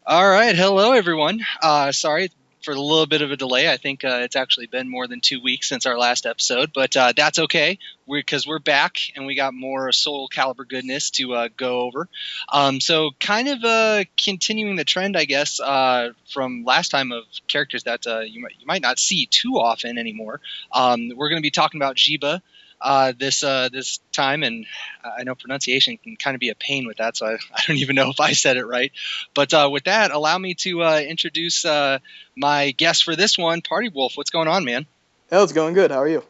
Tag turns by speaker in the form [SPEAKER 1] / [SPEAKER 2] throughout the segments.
[SPEAKER 1] All right, hello everyone. Sorry for a little bit of a delay. I think it's actually been more than 2 weeks since our last episode, but that's okay. Because we're back and we got more Soul Caliber goodness to go over. So kind of continuing the trend, I guess, from last time of characters that you might not see too often anymore. We're going to be talking about Xiba. This time, and I know pronunciation can kind of be a pain with that, so I don't even know if I said it right. But with that, allow me to introduce my guest for this one, Party Wolf. What's going on, man?
[SPEAKER 2] Hell, it's going good. How are you?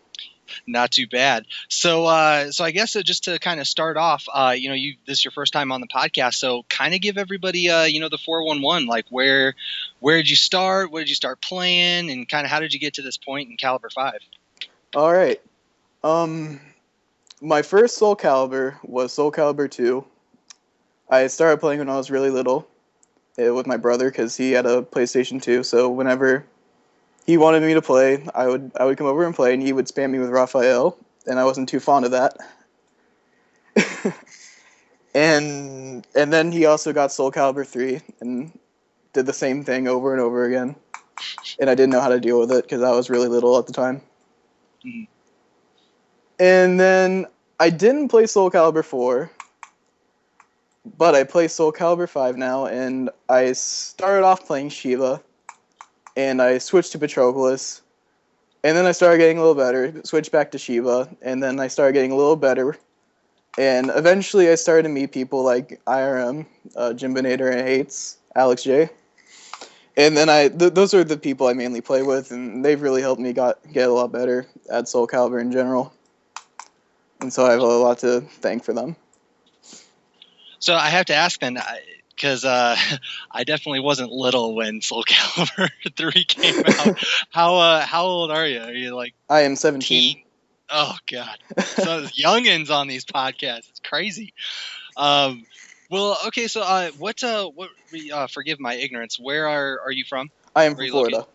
[SPEAKER 1] Not too bad. So I guess just to kind of start off, this is your first time on the podcast, so kind of give everybody, the 411, like where did you start? Where did you start playing, and kind of how did you get to this point in Caliber 5?
[SPEAKER 2] All right. Um, my first Soul Calibur was Soul Calibur 2. I started playing when I was really little with my brother because he had a PlayStation 2. So whenever he wanted me to play, I would come over and play, and he would spam me with Raphael, and I wasn't too fond of that. And then he also got Soul Calibur 3 and did the same thing over and over again. And I didn't know how to deal with it because I was really little at the time.
[SPEAKER 1] Mm-hmm.
[SPEAKER 2] And then I didn't play Soul Calibur 4, but I play Soul Calibur 5 now, and I started off playing Xiba, and I switched to Patroclus, and then I started getting a little better, switched back to Xiba, and then I started getting a little better, and eventually I started to meet people like IRM, Jimbinator and Hates, Alex J. And then those are the people I mainly play with, and they've really helped me get a lot better at Soul Calibur in general. And so I have a lot to thank for them.
[SPEAKER 1] So I have to ask then, because I definitely wasn't little when Soul Calibur 3 came out. How old are you? Are you like
[SPEAKER 2] I am 17.
[SPEAKER 1] teen? Oh God, so youngins on these podcasts. It's crazy. Um, well, okay. So forgive my ignorance. Where are you from?
[SPEAKER 2] I am
[SPEAKER 1] Where are
[SPEAKER 2] from
[SPEAKER 1] you located?
[SPEAKER 2] Florida.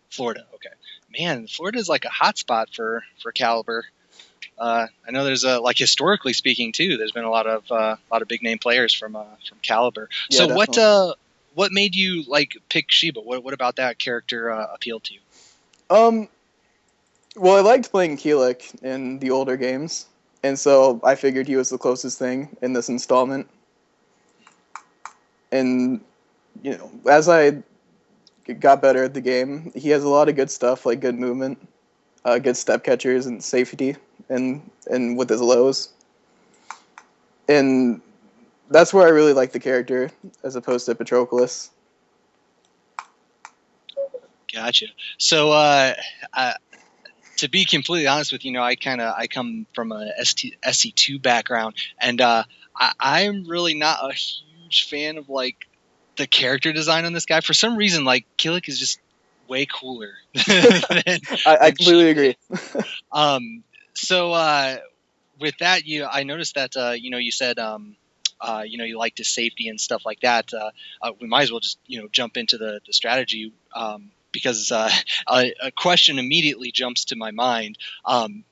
[SPEAKER 1] Florida. Okay. Man, Florida is like a hot spot for Caliber. I know there's like historically speaking too. There's been a lot of big name players from Caliber.
[SPEAKER 2] Yeah,
[SPEAKER 1] So
[SPEAKER 2] definitely.
[SPEAKER 1] what made you like pick Xiba? What about that character appealed to you?
[SPEAKER 2] Um, well, I liked playing Keelik in the older games, and so I figured he was the closest thing in this installment. And as I got better at the game, he has a lot of good stuff like good movement, good step catchers, and safety, and with his lows. And that's where I really like the character as opposed to Patroclus.
[SPEAKER 1] Gotcha. So to be completely honest with you, I come from a SC2 background, and I'm really not a huge fan of like the character design on this guy. For some reason, like Killick is just way cooler than
[SPEAKER 2] I
[SPEAKER 1] than
[SPEAKER 2] completely
[SPEAKER 1] Xiba
[SPEAKER 2] agree.
[SPEAKER 1] is. Um, so with that, I noticed that you said you like to safety and stuff like that. We might as well just jump into the strategy. Because a question immediately jumps to my mind. When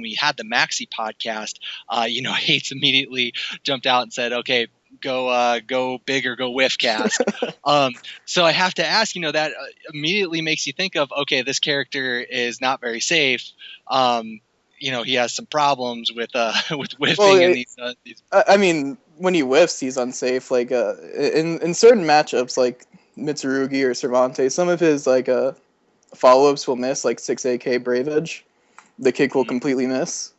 [SPEAKER 1] we had the Maxi podcast, Hates immediately jumped out and said, "Okay, go big or go whiff cast." So I have to ask, that immediately makes you think of, okay, this character is not very safe. He has some problems with with
[SPEAKER 2] Well,
[SPEAKER 1] whiffing and these.
[SPEAKER 2] I mean, when he whiffs, he's unsafe. Like in certain matchups, like Mitsurugi or Cervantes, some of his follow ups will miss, like 6 AK Brave Edge. The kick will completely miss.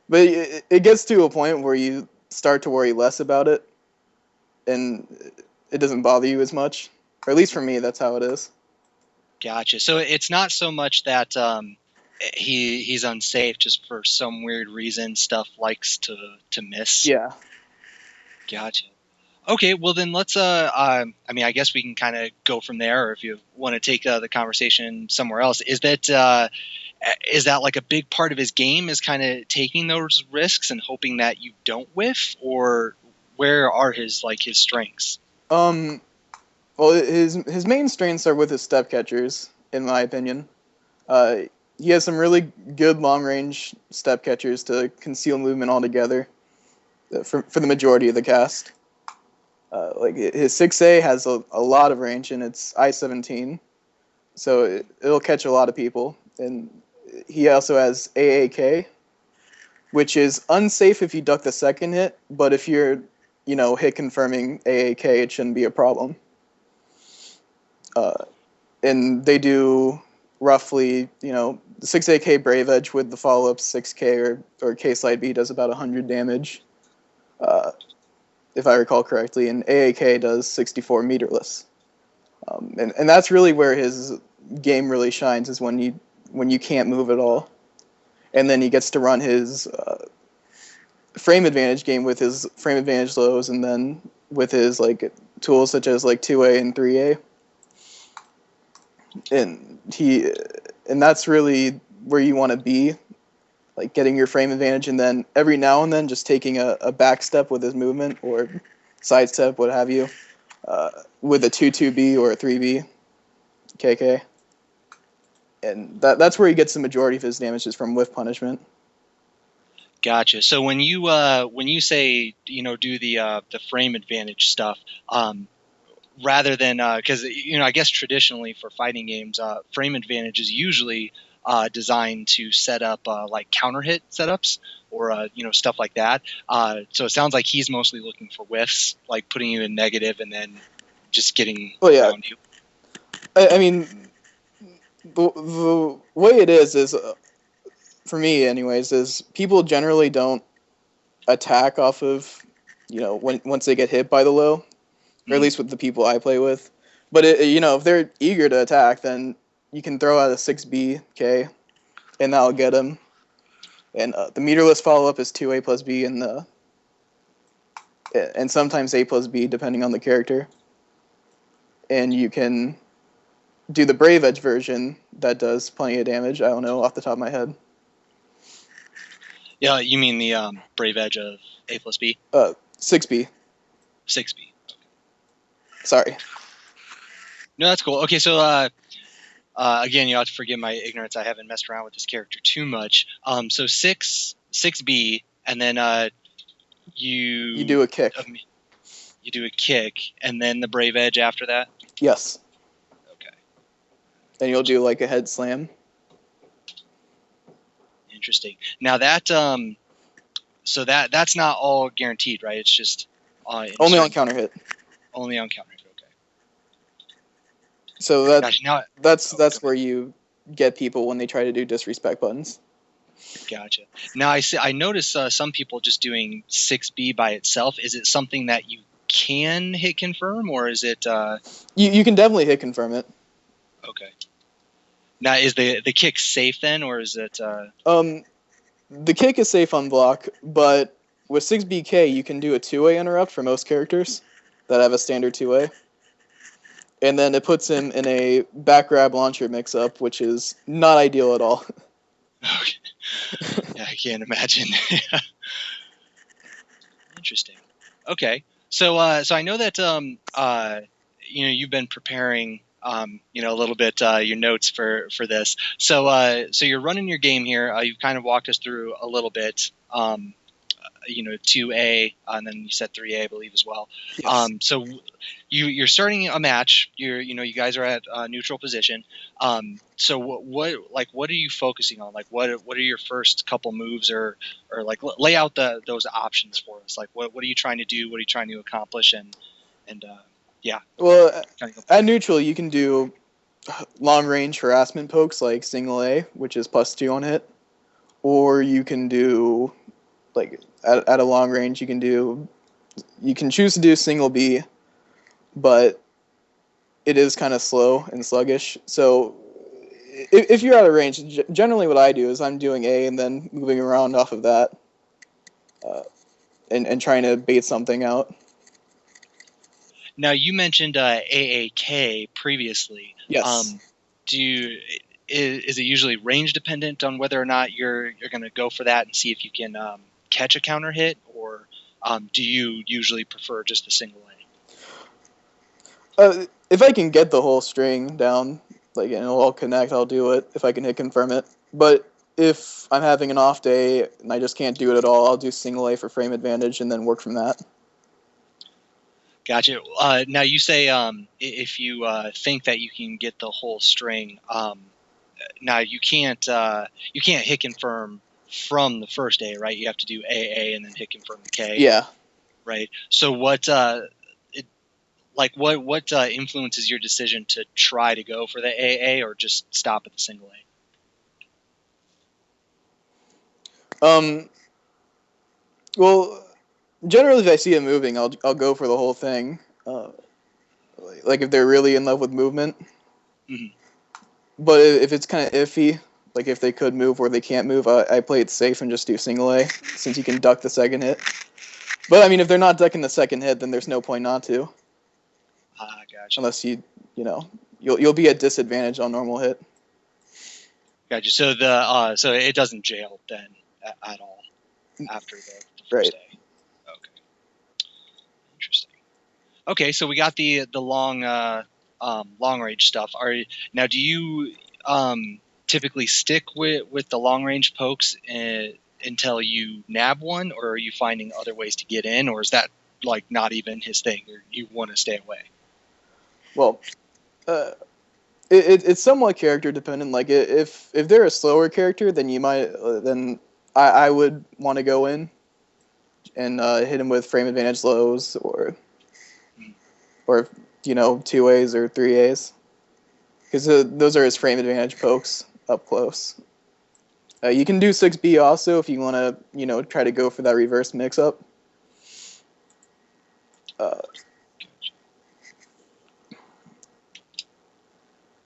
[SPEAKER 2] But it gets to a point where you start to worry less about it, and it doesn't bother you as much. Or at least for me, that's how it is.
[SPEAKER 1] Gotcha. So it's not so much that he's unsafe, just for some weird reason stuff likes to miss.
[SPEAKER 2] Yeah.
[SPEAKER 1] Gotcha. Okay, well then let's I mean, I guess we can kind of go from there, or if you want to take the conversation somewhere else. Is that like a big part of his game, is kind of taking those risks and hoping that you don't whiff, or where are his strengths?
[SPEAKER 2] Um. Well, his main strengths are with his step catchers, in my opinion. Uh, he has some really good long range step catchers to conceal movement altogether for the majority of the cast. Like his 6A has a lot of range, and it's I-17, so it'll catch a lot of people. And he also has AAK, which is unsafe if you duck the second hit, but if you're, hit confirming AAK, it shouldn't be a problem. And they do roughly, the 6AK Brave Edge with the follow-up 6K or K Slide B does about 100 damage, if I recall correctly, and AAK does 64 meterless. And that's really where his game really shines, is when you can't move at all. And then he gets to run his frame advantage game with his frame advantage lows, and then with his like tools such as like 2A and 3A. And that's really where you want to be, like getting your frame advantage, and then every now and then just taking a back step with his movement or side step, what have you, with a 2-2B or a 3B KK. And that's where he gets the majority of his damages from whiff punishment.
[SPEAKER 1] Gotcha. So when you say do the frame advantage stuff, rather than because I guess traditionally for fighting games, frame advantage is usually designed to set up like counter hit setups or stuff like that. So it sounds like he's mostly looking for whiffs, like putting you in negative and then just getting around you.
[SPEAKER 2] I mean, the way it is for me anyways, is people generally don't attack off of once they get hit by the low, or at least with the people I play with. But if they're eager to attack, then you can throw out a 6BK, and that'll get them. And the meterless follow up is 2A plus B, and sometimes A plus B depending on the character. And you can do the Brave Edge version that does plenty of damage. I don't know off the top of my head.
[SPEAKER 1] Yeah, you mean the Brave Edge of A plus B?
[SPEAKER 2] 6B.
[SPEAKER 1] 6B. Okay.
[SPEAKER 2] Sorry.
[SPEAKER 1] No, that's cool. Okay, so again, you have to forgive my ignorance. I haven't messed around with this character too much. So 6B, and then you
[SPEAKER 2] do a kick.
[SPEAKER 1] You do a kick, and then the Brave Edge after that?
[SPEAKER 2] Yes.
[SPEAKER 1] Okay.
[SPEAKER 2] Then you'll do like a head slam.
[SPEAKER 1] Interesting. Now that so that's not all guaranteed, right? It's just
[SPEAKER 2] only on counter hit.
[SPEAKER 1] Only on counter hit. Okay.
[SPEAKER 2] So that's where you get people when they try to do disrespect buttons. Gotcha.
[SPEAKER 1] Now I notice some people just doing 6B by itself. Is it something that you can hit confirm, or is it?
[SPEAKER 2] You can definitely hit confirm it.
[SPEAKER 1] Okay. Now, is the kick safe then, or is it?
[SPEAKER 2] The kick is safe on block, but with 6BK you can do a 2A interrupt for most characters that have a standard 2A. And then it puts him in a back grab launcher mix-up, which is not ideal at all.
[SPEAKER 1] Okay. Yeah, I can't imagine. Interesting. Okay. So I know that you've been preparing a little bit your notes for this. So you're running your game here. You've kind of walked us through a little bit. 2A, and then you said 3A, I believe, as well.
[SPEAKER 2] Yes.
[SPEAKER 1] So you're starting a match. You guys are at neutral position. So what are you focusing on? Like what are your first couple moves, or like lay out those options for us? Like what are you trying to do? What are you trying to accomplish? And yeah.
[SPEAKER 2] Well, at neutral you can do long range harassment pokes like single A, which is +2 on hit, or you can do like at a long range you can choose to do single B, but it is kind of slow and sluggish. So if you're out of range, generally what I do is I'm doing A and then moving around off of that, and trying to bait something out.
[SPEAKER 1] Now you mentioned AAK previously.
[SPEAKER 2] Yes.
[SPEAKER 1] Is it usually range dependent on whether or not you're going to go for that and see if you can catch a counter hit, or do you usually prefer just the single
[SPEAKER 2] A? If I can get the whole string down, like, and it'll all connect, I'll do it if I can hit confirm it. But if I'm having an off day and I just can't do it at all, I'll do single A for frame advantage and then work from that.
[SPEAKER 1] Gotcha. Now you say if you think that you can get the whole string, now you can't hit confirm from the first A, right? You have to do AA and then hit confirm the K.
[SPEAKER 2] Yeah.
[SPEAKER 1] Right. So what influences your decision to try to go for the AA or just stop at the single
[SPEAKER 2] A? Well, generally, if I see it moving, I'll go for the whole thing. Like if they're really in love with movement.
[SPEAKER 1] Mm-hmm.
[SPEAKER 2] But if it's kind of iffy, like if they could move or they can't move, I play it safe and just do single A, since you can duck the second hit. But I mean, if they're not ducking the second hit, then there's no point not to.
[SPEAKER 1] Gotcha.
[SPEAKER 2] Unless you'll be at disadvantage on normal hit.
[SPEAKER 1] Gotcha. So so it doesn't jail then at all after the first
[SPEAKER 2] Right.
[SPEAKER 1] A. Okay. Interesting. Okay, so we got the long range stuff. Do you typically stick with the long range pokes until you nab one, or are you finding other ways to get in, or is that like not even his thing, or you want to stay away?
[SPEAKER 2] Well, it's somewhat character dependent. Like if they're a slower character, then I would want to go in and hit him with frame advantage lows or 2As or 3As, because those are his frame advantage pokes up close. You can do 6B also if you want to try to go for that reverse mix up.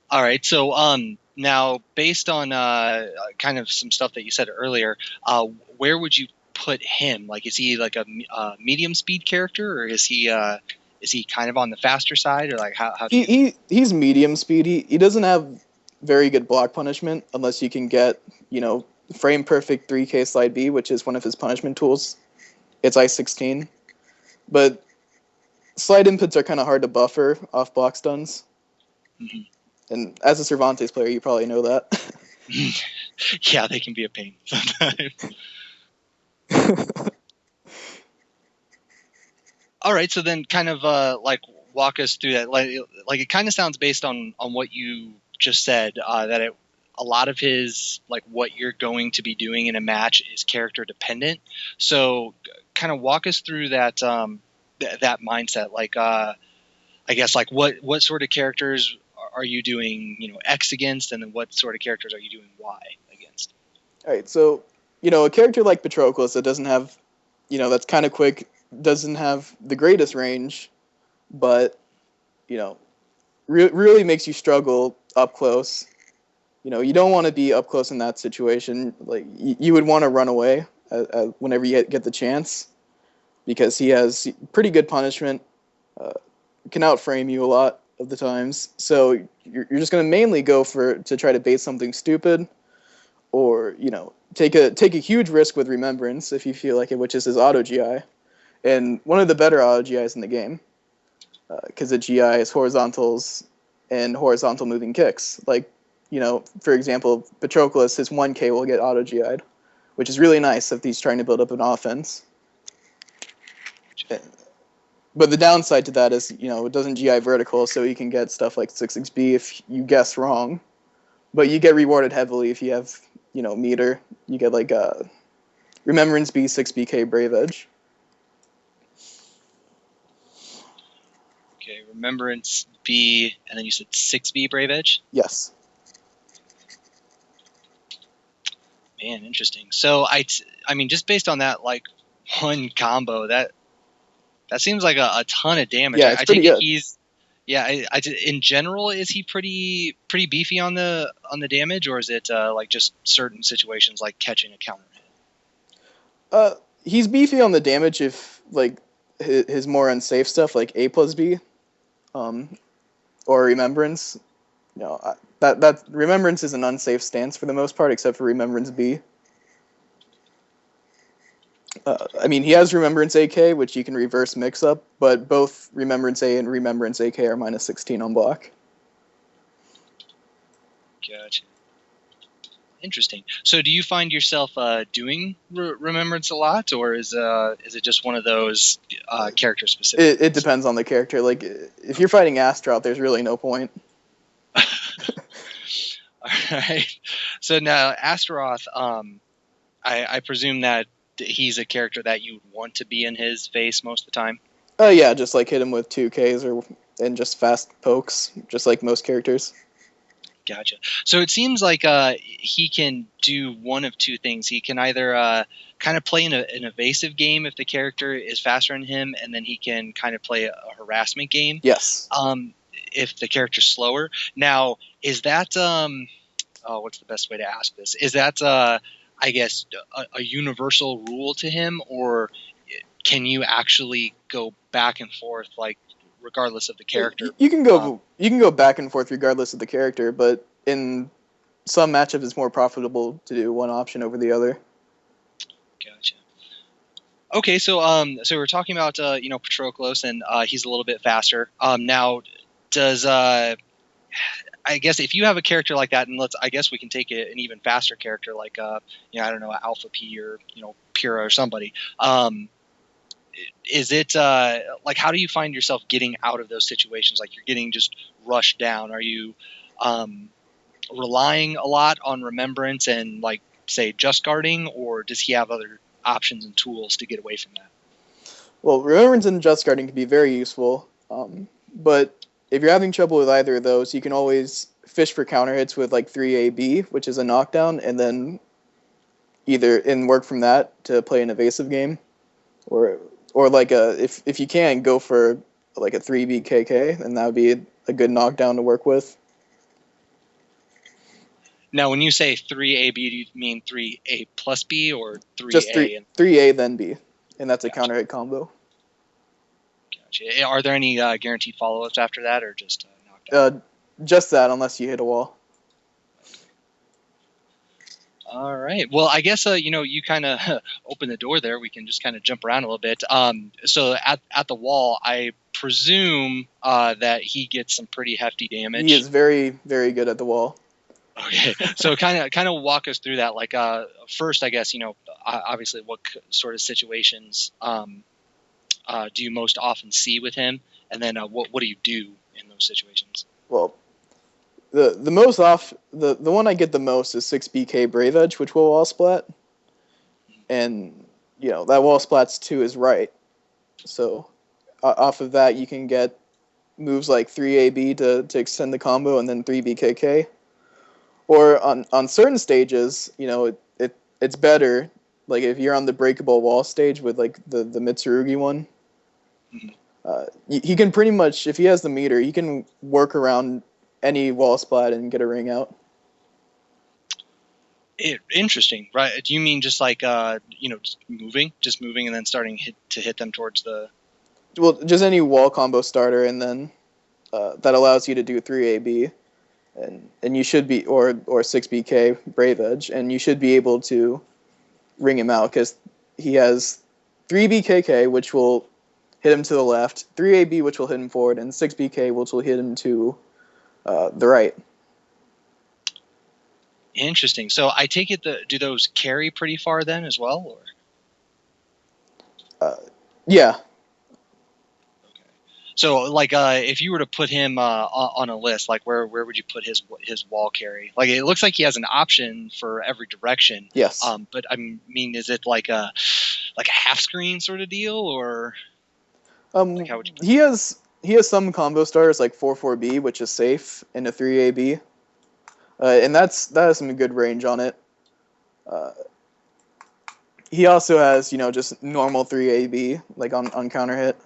[SPEAKER 1] All right, so now based on kind of some stuff that you said earlier, where would you put him? Like, is he like a medium speed character, or is he kind of on the faster side, or like how do you?
[SPEAKER 2] He's medium speed. He doesn't have very good block punishment unless you can get frame perfect 3K slide B, which is one of his punishment tools. It's I-16, but slide inputs are kind of hard to buffer off block stuns.
[SPEAKER 1] Mm-hmm.
[SPEAKER 2] And as a Cervantes player, you probably know that.
[SPEAKER 1] Yeah, they can be a pain sometimes. All right, so then kind of like walk us through that. Like it kind of sounds based on what you just said that a lot of his like what you're going to be doing in a match is character dependent. So kind of walk us through that that mindset. Like I guess like what sort of characters are you doing X against, and then what sort of characters are you doing Y against?
[SPEAKER 2] All right, so a character like Patroclus that doesn't have, that's kind of quick, doesn't have the greatest range, but really makes you struggle up close. You don't want to be up close in that situation. Like you would want to run away whenever you get the chance, because he has pretty good punishment, can outframe you a lot of the times. So you're just going to mainly go to try to bait something stupid, or take a huge risk with Remembrance if you feel like it, which is his auto GI, and one of the better auto GIs in the game, because it GIs horizontals and horizontal moving kicks. Like for example, Patroclus, his 1K will get auto GI'd, which is really nice if he's trying to build up an offense. But the downside to that is, it doesn't GI vertical, so you can get stuff like 6XB if you guess wrong. But you get rewarded heavily if you have, meter. You get like Remembrance B, 6BK Brave Edge.
[SPEAKER 1] Okay, Remembrance B, and then you said 6B Brave Edge?
[SPEAKER 2] Yes.
[SPEAKER 1] Man, interesting. So I mean, just based on that, like one combo, that seems like a ton of damage.
[SPEAKER 2] Yeah, it's
[SPEAKER 1] I
[SPEAKER 2] pretty
[SPEAKER 1] take it
[SPEAKER 2] good.
[SPEAKER 1] he's, yeah. In general, is he pretty beefy on the damage, or is it like just certain situations like catching a counter hit?
[SPEAKER 2] He's beefy on the damage if like his more unsafe stuff like A plus B, or Remembrance. That Remembrance is an unsafe stance for the most part, except for Remembrance B. I mean, he has Remembrance AK, which you can reverse mix up, but both Remembrance A and Remembrance AK are -16 on block.
[SPEAKER 1] Gotcha. Interesting. So, do you find yourself doing Remembrance a lot, or is it just one of those character specific?
[SPEAKER 2] It depends on the character. Like if you're fighting Astaroth, there's really no point.
[SPEAKER 1] All right. So now Astaroth, I presume that he's a character that you want to be in his face most of the time.
[SPEAKER 2] Yeah, just like hit him with 2Ks and just fast pokes, just like most characters.
[SPEAKER 1] Gotcha. So it seems like he can do one of two things. He can either kind of play an evasive game if the character is faster than him, and then he can kind of play a harassment game.
[SPEAKER 2] Yes.
[SPEAKER 1] If the character's slower. Now, is that what's the best way to ask this? Is that I guess a universal rule to him, or can you actually go back and forth like regardless of the character?
[SPEAKER 2] You can go back and forth regardless of the character, but in some matchups it's more profitable to do one option over the other.
[SPEAKER 1] Gotcha. Okay, so we're talking about Patroclus, and he's a little bit faster. Now, does I guess if you have a character like that, and I guess we can take an even faster character like I don't know, Alpha P or Pyrrha or somebody. Is it like, how do you find yourself getting out of those situations? Like, you're getting just rushed down. Are you relying a lot on Remembrance and, like, say, just guarding, or does he have other options and tools to get away from that?
[SPEAKER 2] Well, Remembrance and just guarding can be very useful, but if you're having trouble with either of those, you can always fish for counter hits with like 3AB, which is a knockdown, and then work from that to play an evasive game, or like if you can go for like a 3B KK, then that would be a good knockdown to work with.
[SPEAKER 1] Now, when you say 3AB, do you mean 3A plus B or 3A?
[SPEAKER 2] Just 3A then B, and that's a counter hit combo.
[SPEAKER 1] Gotcha. Are there any guaranteed follow-ups after that, or just knockdown?
[SPEAKER 2] Just that, unless you hit a wall.
[SPEAKER 1] All right. Well, I guess you kind of open the door there. We can just kind of jump around a little bit. So at the wall, I presume that he gets some pretty hefty damage.
[SPEAKER 2] He is very, very good at the wall.
[SPEAKER 1] Okay. So kind of walk us through that. Like first, I guess obviously what sort of situations do you most often see with him, and then what do you do in those situations?
[SPEAKER 2] Well, the one I get the most is 6BK Brave Edge, which will wall splat, and that wall splats to his right. So off of that, you can get moves like 3AB to extend the combo, and then 3BKK. Or on certain stages, it's better. Like if you're on the breakable wall stage with like the Mitsurugi one, he can pretty much, if he has the meter, he can work around any wall splat and get a ring out.
[SPEAKER 1] Interesting, right? Do you mean just like just moving and then starting to hit them towards the?
[SPEAKER 2] Well, just any wall combo starter, and then that allows you to do 3AB, and you should be or 6BK Brave Edge, and you should be able to ring him out because he has 3BKK, which will hit him to the left, 3AB, which will hit him forward, and 6BK, which will hit him to the right.
[SPEAKER 1] Interesting. So I take it do those carry pretty far then as well,
[SPEAKER 2] or? Yeah.
[SPEAKER 1] Okay. So like if you were to put him on a list, like where would you put his wall carry? Like it looks like he has an option for every direction.
[SPEAKER 2] Yes.
[SPEAKER 1] But I mean, is it like a half screen sort of deal, or?
[SPEAKER 2] Like how would you he has some combo starters like 4-4B, which is safe, and a 3AB. And that has some good range on it. He also has, just normal 3AB, like on counter hit,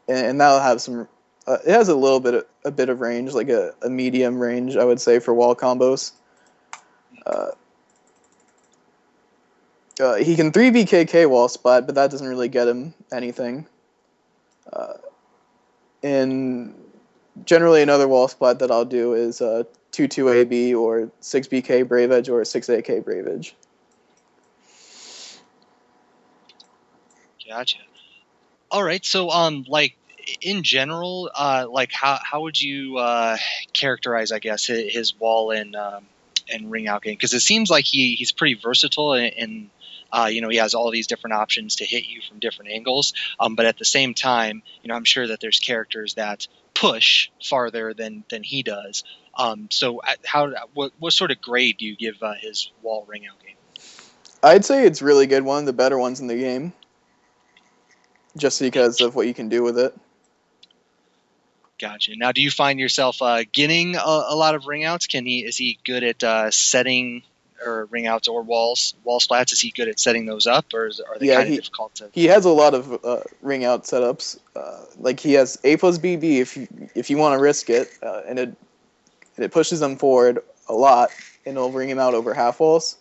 [SPEAKER 2] and that'll have some. It has a bit of range, like a medium range, I would say, for wall combos. He can 3BKK wall splat, but that doesn't really get him anything. And generally, another wall splat that I'll do is 2-2AB or 6BK Brave Edge or 6AK Brave Edge.
[SPEAKER 1] Gotcha. All right. So, like in general, like how would you characterize, I guess, his wall and ring out game? Because it seems like he's pretty versatile and he has all these different options to hit you from different angles. But at the same time, I'm sure that there's characters that push farther than he does. So what sort of grade do you give his wall ring out game?
[SPEAKER 2] I'd say it's really good, one of the better ones in the game, just because of what you can do with it.
[SPEAKER 1] Gotcha. Now, do you find yourself getting a lot of ring outs? Is he good at setting or ring outs or wall splats? Is he good at setting those up, or are they kind of difficult to?
[SPEAKER 2] He has a lot of ring out setups. Like he has A plus BB if you want to risk it, and it pushes them forward a lot, and it'll ring him out over half walls.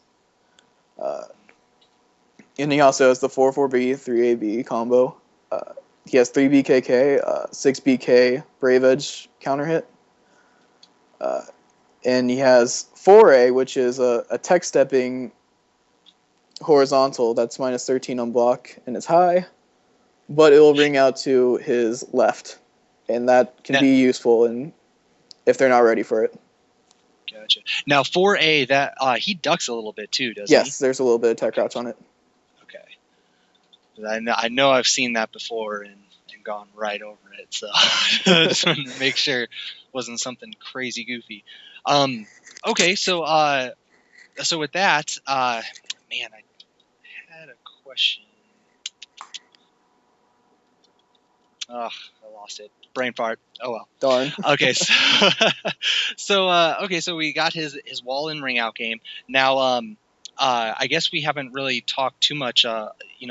[SPEAKER 2] And he also has the 4-4B 3AB combo. He has 3 BKK, 6 BK Brave Edge counter hit. And he has 4A, which is a tech stepping horizontal that's minus 13 on block and it's high, but it will ring out to his left. And that can be useful if they're not ready for it.
[SPEAKER 1] Gotcha. Now 4A, that he ducks a little bit too, doesn't he?
[SPEAKER 2] Yes, there's a little bit of tech crouch on it.
[SPEAKER 1] I know I've seen that before and gone right over it, so I just wanted to make sure it wasn't something crazy goofy. Okay, so with that, man, I had a question. Oh, I lost it. Brain fart. Oh well.
[SPEAKER 2] Darn.
[SPEAKER 1] Okay, so we got his wall and ring out game. Now, I guess we haven't really talked too much,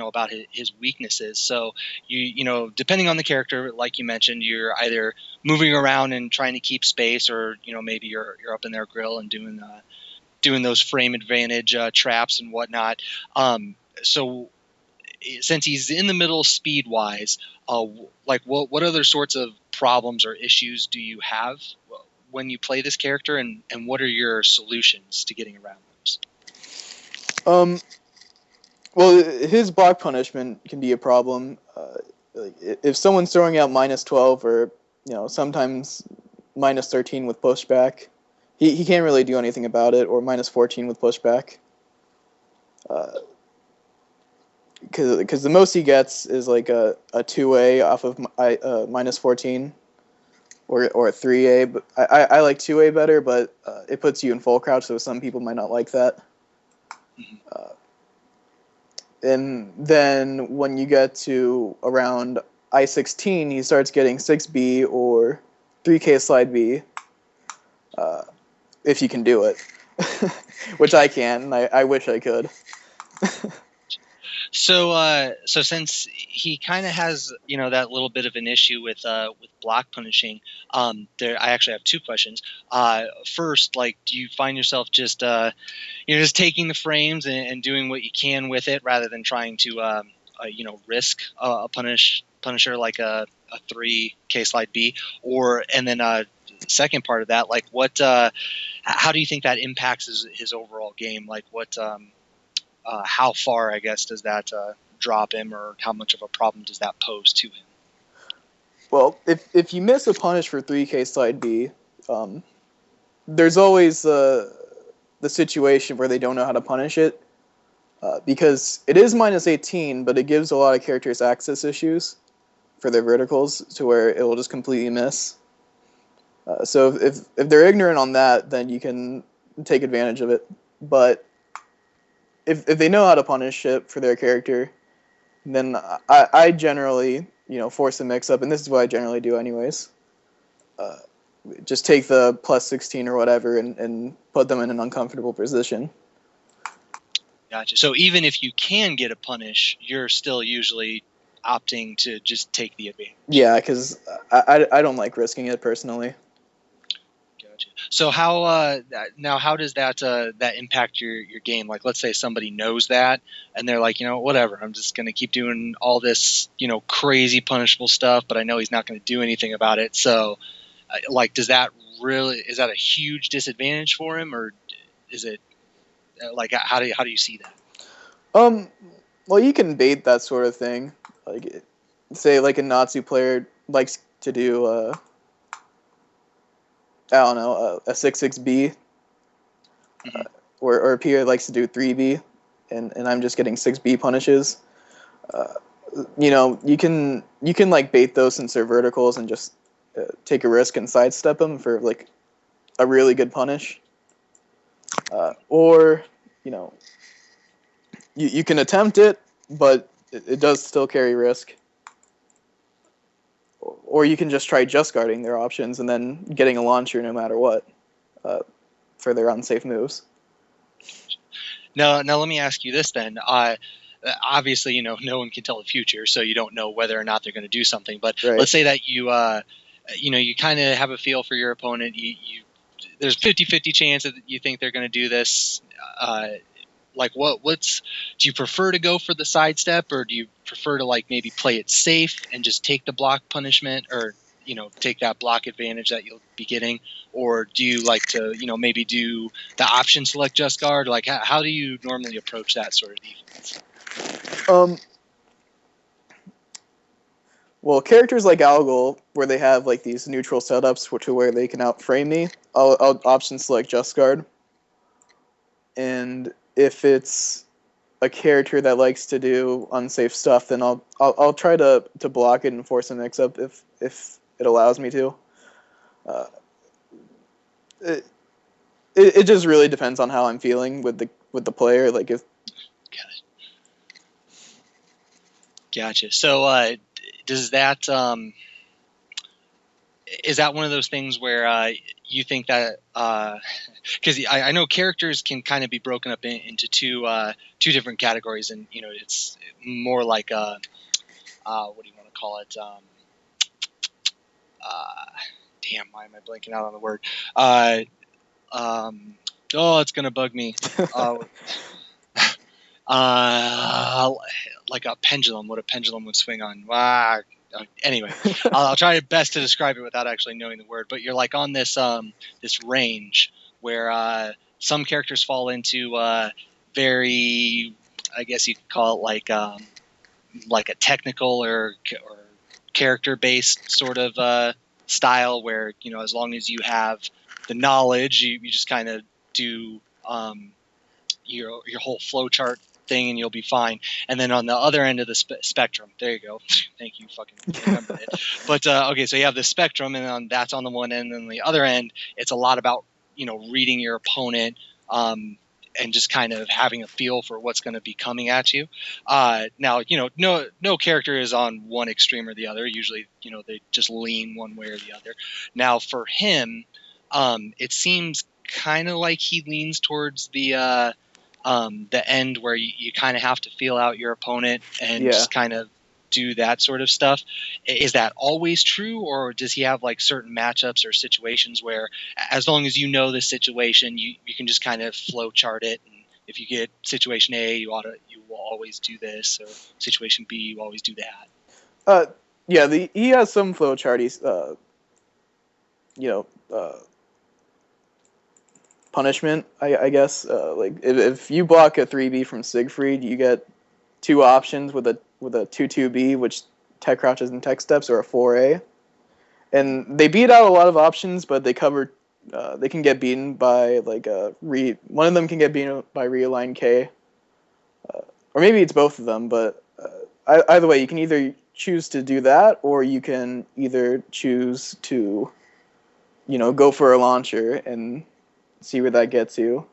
[SPEAKER 1] about his weaknesses. So depending on the character, like you mentioned, you're either moving around and trying to keep space, or maybe you're up in their grill and doing those frame advantage traps and whatnot. So since he's in the middle speed wise, what other sorts of problems or issues do you have when you play this character, and what are your solutions to getting around those?
[SPEAKER 2] Well, his block punishment can be a problem. If someone's throwing out minus 12 or sometimes minus 13 with pushback, he can't really do anything about it, or minus 14 with pushback. Because the most he gets is like a 2A off of minus 14 or a 3A. But I like 2A better, but it puts you in full crouch, so some people might not like that. Mm-hmm. And then when you get to around I-16, he starts getting 6B or 3K slide B, if you can do it, which I can. I wish I could.
[SPEAKER 1] So since he kind of has that little bit of an issue with block punishing, I actually have two questions. First, do you find yourself just just taking the frames and doing what you can with it, rather than trying to risk a punisher like a 3K slide B, and then second part of that, how do you think that impacts his overall game? How far, I guess, does that drop him, or how much of a problem does that pose to him?
[SPEAKER 2] Well, if you miss a punish for 3K slide B, there's always the situation where they don't know how to punish it, because it is minus 18, but it gives a lot of characters access issues for their verticals to where it will just completely miss. So if they're ignorant on that, then you can take advantage of it. But if they know how to punish it for their character, then I generally force a mix up, and this is what I generally do anyways. Just take the plus 16 or whatever and put them in an uncomfortable position.
[SPEAKER 1] Gotcha. So even if you can get a punish, you're still usually opting to just take the advantage.
[SPEAKER 2] Yeah, because I don't like risking it personally.
[SPEAKER 1] Gotcha. So how does that impact your game? Like, let's say somebody knows that, and they're like, whatever, I'm just gonna keep doing all this, crazy punishable stuff, but I know he's not gonna do anything about it. So, is that a huge disadvantage for him, or is it how do you see that?
[SPEAKER 2] Well, you can bait that sort of thing. Say a Natsu player likes to do I don't know, a 6-6B.
[SPEAKER 1] Mhm.
[SPEAKER 2] or a P that likes to do 3B, and I'm just getting 6B punishes. You can like bait those into verticals and just take a risk and sidestep them for like a really good punish. Or you can attempt it, but it does still carry risk. Or you can just try just guarding their options and then getting a launcher no matter what for their unsafe moves.
[SPEAKER 1] Now let me ask you this then. Obviously, no one can tell the future, so you don't know whether or not they're going to do something. But
[SPEAKER 2] Right.
[SPEAKER 1] let's say that you kind of have a feel for your opponent. There's 50-50 chance that you think they're going to do this. Like what's do you prefer to go for the sidestep, or do you prefer to like maybe play it safe and just take the block punishment, or take that block advantage that you'll be getting, or do you like to maybe do the option select just guard? Like how do you normally approach that sort of defense?
[SPEAKER 2] Well, characters like Algol, where they have like these neutral setups to where they can outframe me, I'll option select just guard. And if it's a character that likes to do unsafe stuff, then I'll try to block it and force a mix up if it allows me to. It just really depends on how I'm feeling with the player. Like if
[SPEAKER 1] Gotcha. So does that is that one of those things where you think that because I know characters can kind of be broken up into two different categories, and it's more like what do you want to call it? Damn, why am I blanking out on the word? Oh, it's gonna bug me. Like a pendulum, what a pendulum would swing on. Anyway, I'll try best to describe it without actually knowing the word. But you're like on this range where some characters fall into very, I guess you could call it like a technical or character based sort of style, where as long as you have the knowledge, you just kind of do your whole flowchart thing and you'll be fine. And then on the other end of the spectrum, there you go. Thank you, fucking remembered it. But okay, so you have the spectrum, and that's on the one end, and on the other end, it's a lot about reading your opponent. And just kind of having a feel for what's going to be coming at you. Now, no character is on one extreme or the other. Usually, they just lean one way or the other. Now, for him, it seems kind of like he leans towards the end where you kind of have to feel out your opponent and just kind of do that sort of stuff. Is that always true, or does he have like certain matchups or situations where as long as you know the situation, you can just kind of flow chart it, and if you get situation A, you will always do this, or situation B, you always do that?
[SPEAKER 2] He has some flow charties, punishment, I guess. Like if you block a 3B from Siegfried, you get two options with a 2-2B, which tech crouches and tech steps, or a 4A. And they beat out a lot of options, but they cover. They can get beaten by like one of them can get beaten by realign K, or maybe it's both of them. But either way, you can either choose to do that, or you can either choose to, go for a launcher and see where that gets you.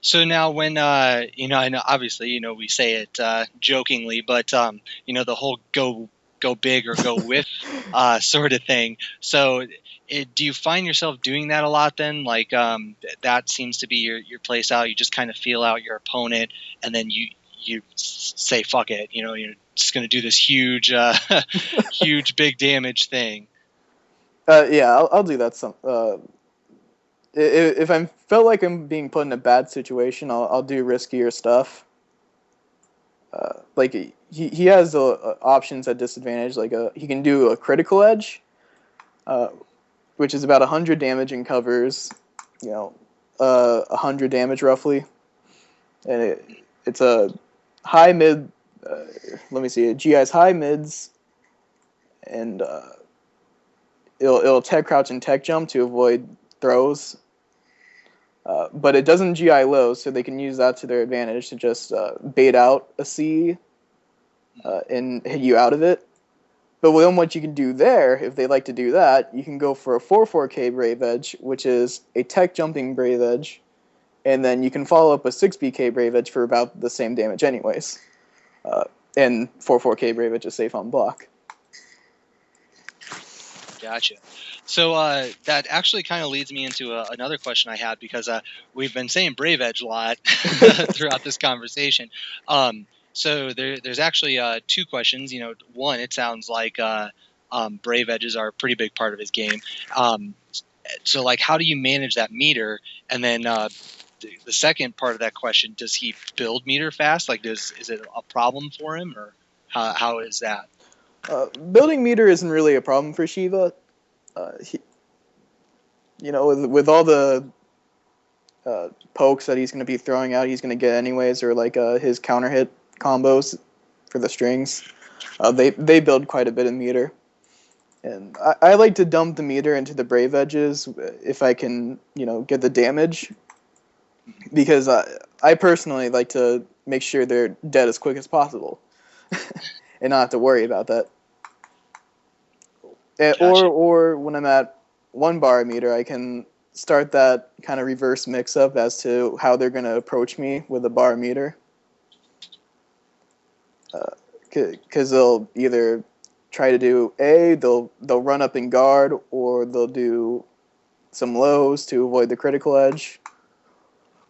[SPEAKER 1] So now when, I know obviously, we say it jokingly, but, the whole go big or go with sort of thing. So do you find yourself doing that a lot then? Like that seems to be your play style. You just kind of feel out your opponent, and then you say, fuck it. You're just going to do this huge, huge big damage thing.
[SPEAKER 2] I'll do that if I felt like I'm being put in a bad situation, I'll do riskier stuff. Like he has options at disadvantage. Like he can do a critical edge, which is about 100 damage and covers, 100 damage roughly, and it's a high mid. Let me see. It GI's high mids, and it'll tech crouch and tech jump to avoid throws. But it doesn't GI low, so they can use that to their advantage to just bait out a C and hit you out of it. But then what you can do there, if they like to do that, you can go for a 4-4K Brave Edge, which is a tech jumping Brave Edge, and then you can follow up a 6BK Brave Edge for about the same damage anyways. And 4-4K Brave Edge is safe on block.
[SPEAKER 1] Gotcha. So that actually kind of leads me into another question I had, because we've been saying Brave Edge a lot throughout this conversation. So there's actually two questions. One, it sounds like Brave Edges are a pretty big part of his game. So like, how do you manage that meter? And then the second part of that question, does he build meter fast? Like, is it a problem for him, or how is that?
[SPEAKER 2] Building meter isn't really a problem for Xiba. With all the pokes that he's going to be throwing out, he's going to get anyways, or like his counter hit combos for the strings. They build quite a bit of meter. And I like to dump the meter into the Brave Edges if I can, get the damage. Because I personally like to make sure they're dead as quick as possible. And not have to worry about that.
[SPEAKER 1] Gotcha.
[SPEAKER 2] Or when I'm at 1 bar meter, I can start that kind of reverse mix-up as to how they're going to approach me with a bar meter. Because they'll either try to do they'll run up and guard, or they'll do some lows to avoid the critical edge,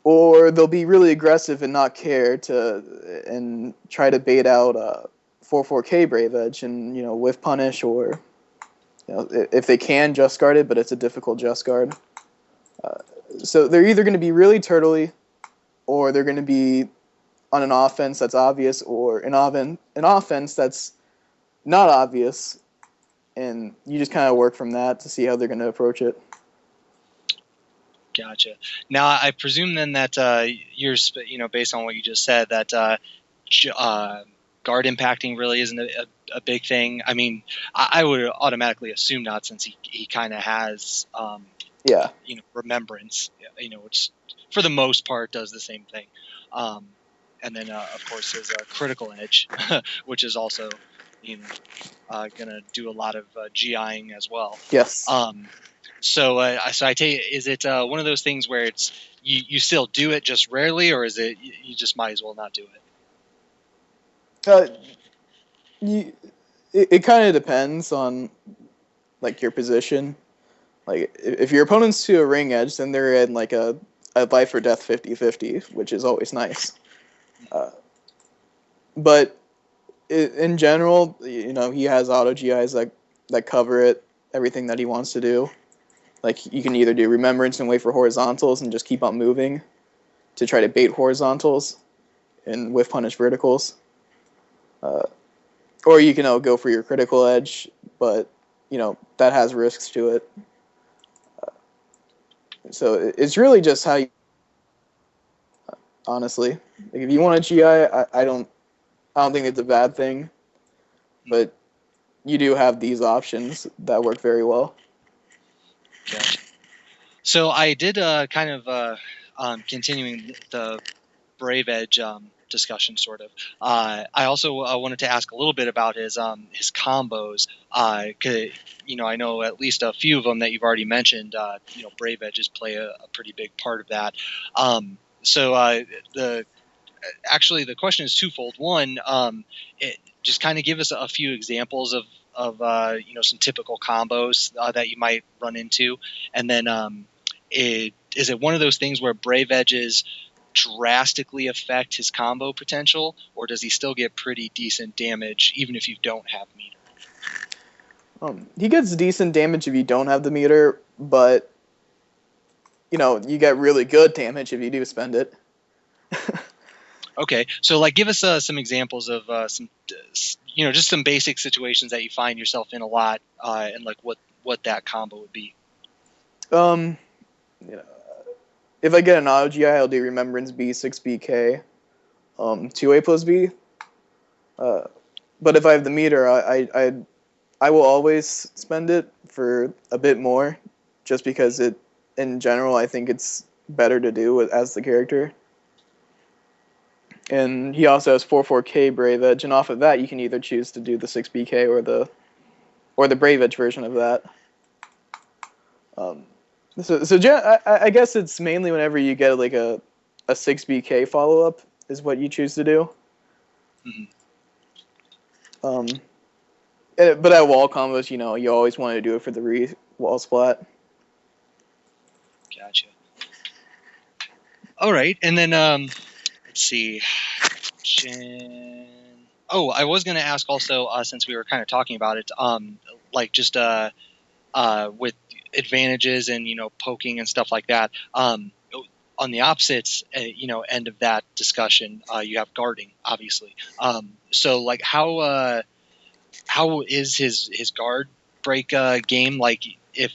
[SPEAKER 2] or they'll be really aggressive and not care and try to bait out 4-4K Brave Edge and whiff punish, or if they can just guard it, but it's a difficult just guard. So they're either going to be really turtley, or they're going to be on an offense that's obvious, or an offense that's not obvious, and you just kind of work from that to see how they're going to approach it.
[SPEAKER 1] Gotcha. Now, I presume then that you're, based on what you just said, that guard impacting really isn't a big thing. I mean, I would automatically assume not, since he kind of has, remembrance, which for the most part does the same thing. And then, of course, his critical edge, which is also, going to do a lot of GIing as well.
[SPEAKER 2] Yes.
[SPEAKER 1] So I take it, is it one of those things where it's you still do it, just rarely, or is it you just might as well not do it?
[SPEAKER 2] It kind of depends on like your position. Like if your opponent's to a ring edge, then they're in like a life or death 50-50, which is always nice. But in general, he has auto GIs that cover everything that he wants to do. Like you can either do remembrance and wait for horizontals and just keep on moving to try to bait horizontals and whiff punish verticals. Or you can go for your critical edge, but that has risks to it. So it's really just how you. Honestly, like if you want a GI, I don't think it's a bad thing, but you do have these options that work very well.
[SPEAKER 1] Gotcha. So I did kind of continuing the Brave Edge discussion, sort of. I also wanted to ask a little bit about his combos. I know at least a few of them that you've already mentioned. Brave Edges play a pretty big part of that. So the question is twofold. One, just kind of give us a few examples of some typical combos that you might run into, and then is it one of those things where Brave Edges drastically affect his combo potential, or does he still get pretty decent damage even if you don't have meter?
[SPEAKER 2] He gets decent damage if you don't have the meter, but you get really good damage if you do spend it.
[SPEAKER 1] Okay, so like give us some examples of some just some basic situations that you find yourself in a lot, and like what that combo would be.
[SPEAKER 2] If I get an auto GI, I'll do Remembrance B, 6BK, 2A plus B. But if I have the meter, I will always spend it for a bit more, just because in general, I think it's better to do as the character. And he also has 4/4K Brave Edge, and off of that you can either choose to do the 6BK or the Brave Edge version of that. I guess it's mainly whenever you get like a 6BK follow up is what you choose to do.
[SPEAKER 1] Mm-hmm.
[SPEAKER 2] But at wall combos, you always want to do it for the wall splat.
[SPEAKER 1] Gotcha. All right, and then let's see. Oh, I was going to ask also, since we were kind of talking about it, like just with advantages and poking and stuff like that. On the opposites, end of that discussion, you have guarding, obviously. So like how is his guard break game like if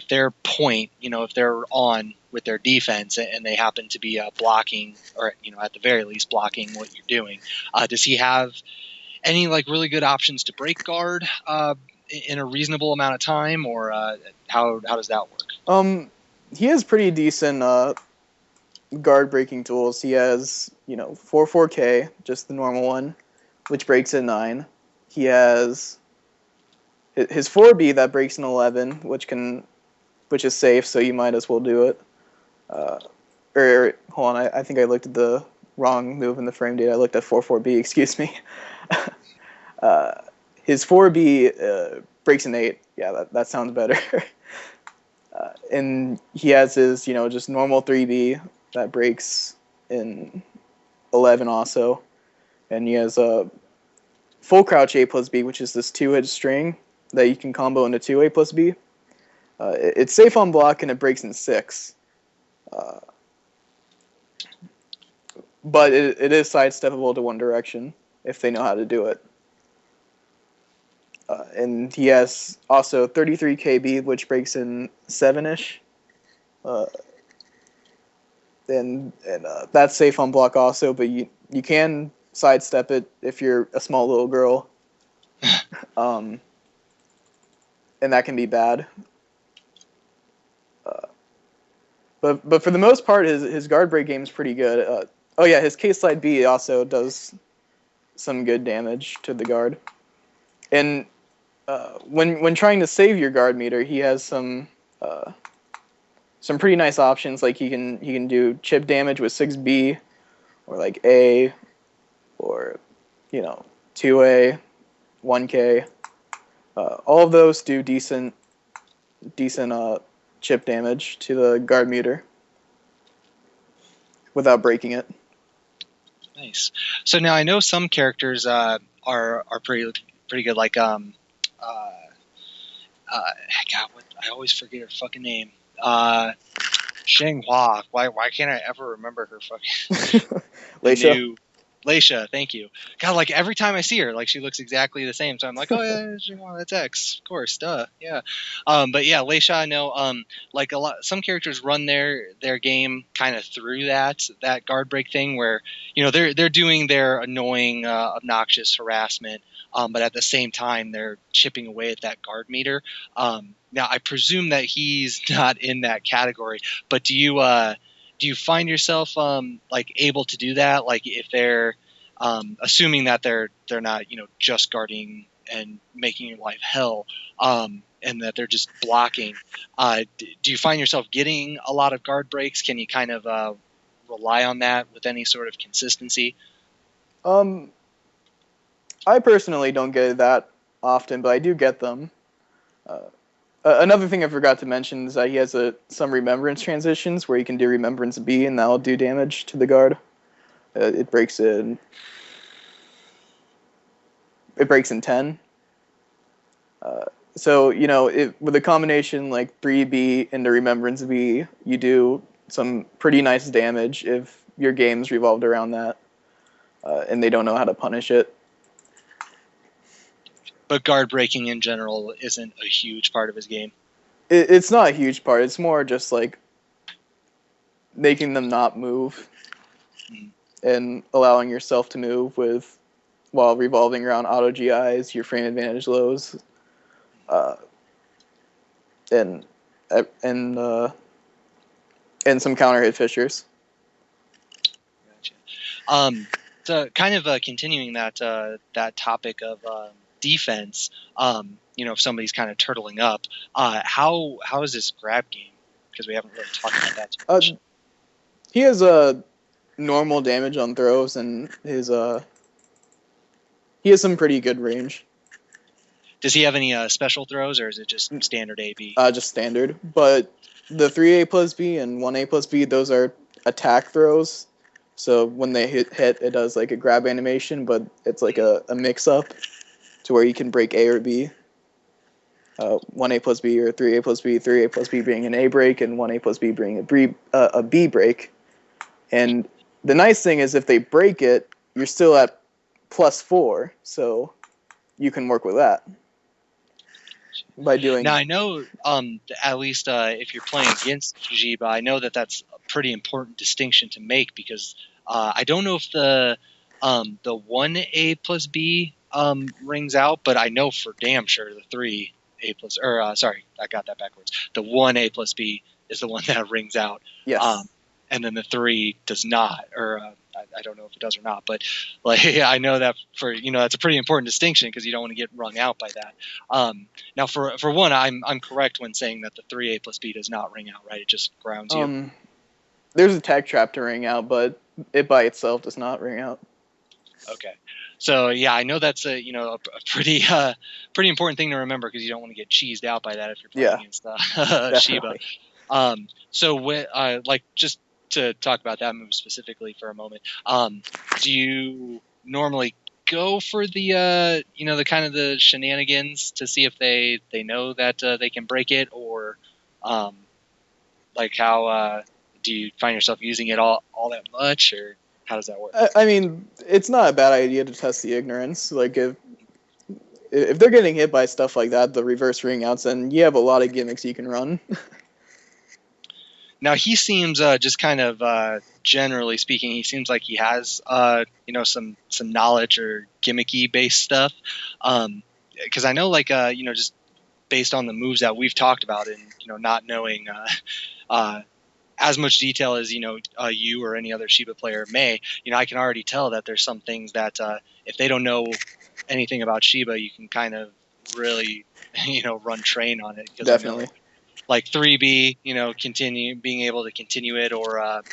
[SPEAKER 1] they're point, if they're on with their defense and they happen to be blocking or at the very least blocking what you're doing, does he have any like really good options to break guard in a reasonable amount of time, or how does that work?
[SPEAKER 2] He has pretty decent guard breaking tools. He has 4/4K, just the normal one, which breaks at 9. He has his 4B that breaks in 11, which is safe, so you might as well do it. Hold on, I think I looked at the wrong move in the frame data. I looked at 4/4B, excuse me. His 4B breaks in 8. Yeah, that sounds better. And he has his, just normal 3B that breaks in 11 also. And he has a full crouch A plus B, which is this 2-edged string that you can combo into 2A plus B. It's safe on block and it breaks in 6. But it is sidesteppable to one direction if they know how to do it. And he has also 33 KB, which breaks in 7-ish. And that's safe on block also, but you can sidestep it if you're a small little girl. And that can be bad. But for the most part, his guard break game is pretty good. His K slide B also does some good damage to the guard. And when trying to save your guard meter, he has some pretty nice options. Like he can do chip damage with 6B, or like A, or 2A, 1K. All of those do decent chip damage to the guard meter without breaking it.
[SPEAKER 1] Nice. So now I know some characters are pretty good. Like God, what, I always forget her fucking name. Shenghua. Why can't I ever remember her fucking Leisha, thank you. God, like every time I see her, like she looks exactly the same. So I'm like, oh yeah, Shenghua, that's X, of course, duh, yeah. But yeah, Leisha, I know. Like some characters run their game kind of through that guard break thing, where they're doing their annoying, obnoxious harassment, but at the same time they're chipping away at that guard meter. Now I presume that he's not in that category, but do you find yourself like able to do that? Like if they're assuming that they're not just guarding and making your life hell, and that they're just blocking. Do you find yourself getting a lot of guard breaks? Can you kind of rely on that with any sort of consistency?
[SPEAKER 2] I personally don't get it that often, but I do get them. Another thing I forgot to mention is that he has some remembrance transitions where you can do remembrance B, and that'll do damage to the guard. It breaks in 10. So with a combination like 3B into remembrance B, you do some pretty nice damage if your game's revolved around that, and they don't know how to punish it.
[SPEAKER 1] But guard breaking in general isn't a huge part of his game.
[SPEAKER 2] It's not a huge part. It's more just like making them not move and allowing yourself to move while revolving around auto GIs, your frame advantage lows, and and some counter hit fishers.
[SPEAKER 1] Gotcha. So kind of continuing that topic of defense. If somebody's kind of turtling up, how is this grab game? Because we haven't really talked about that too much.
[SPEAKER 2] He has a normal damage on throws, and he has some pretty good range.
[SPEAKER 1] Does he have any special throws, or is it just standard AB?
[SPEAKER 2] Just standard. But the 3A plus B and 1A plus B, those are attack throws. So when they hit, it does like a grab animation, but it's like a mix-up to where you can break A or B. 1A plus B or 3A plus B, 3A plus B being an A break, and 1A plus B being a B break. And the nice thing is if they break it, you're still at +4, so you can work with that. By doing
[SPEAKER 1] now, I know at least if you're playing against Xiba, I know that that's a pretty important distinction to make because I don't know if the 1A plus B rings out, but I know for damn sure the 3A plus sorry, I got that backwards. The 1A plus B is the one that rings out.
[SPEAKER 2] Yes.
[SPEAKER 1] And then the 3 does not, or I don't know if it does or not, but like I know that for that's a pretty important distinction because you don't want to get rung out by that. Now for one, I'm correct when saying that the 3A plus B does not ring out, right? It just grounds you.
[SPEAKER 2] There's a tag trap to ring out, but it by itself does not ring out.
[SPEAKER 1] Okay, so yeah, I know that's a pretty important thing to remember because you don't want to get cheesed out by that if you're playing against Xiba. So like just to talk about that move specifically for a moment, do you normally go for the the kind of the shenanigans to see if they know that they can break it, or like how do you find yourself using it all that much, or how does that work?
[SPEAKER 2] I mean, it's not a bad idea to test the ignorance. Like if they're getting hit by stuff like that, the reverse ring outs, then you have a lot of gimmicks you can run.
[SPEAKER 1] Now he seems just kind of generally speaking, he seems like he has some knowledge or gimmicky based stuff. Because I know just based on the moves that we've talked about and not knowing as much detail as you or any other Xiba player may, I can already tell that there's some things that if they don't know anything about Xiba, you can kind of really run train on it.
[SPEAKER 2] Definitely.
[SPEAKER 1] Like 3B, continue being able to continue it, or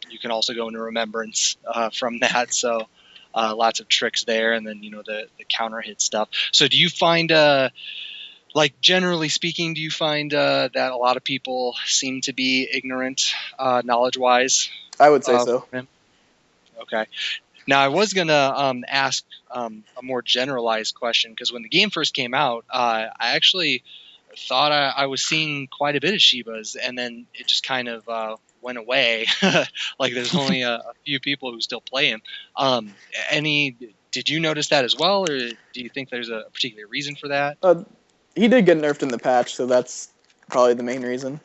[SPEAKER 1] you can also go into remembrance from that. So lots of tricks there, and then the counter hit stuff. So do you find, like generally speaking, do you find that a lot of people seem to be ignorant, knowledge wise?
[SPEAKER 2] I would say so.
[SPEAKER 1] Okay. Now I was gonna ask a more generalized question because when the game first came out, I actually thought I was seeing quite a bit of Shibas, and then it just kind of went away. Like there's only a few people who still play him. Did you notice that as well, or do you think there's a particular reason for that?
[SPEAKER 2] He did get nerfed in the patch, so that's probably the main reason.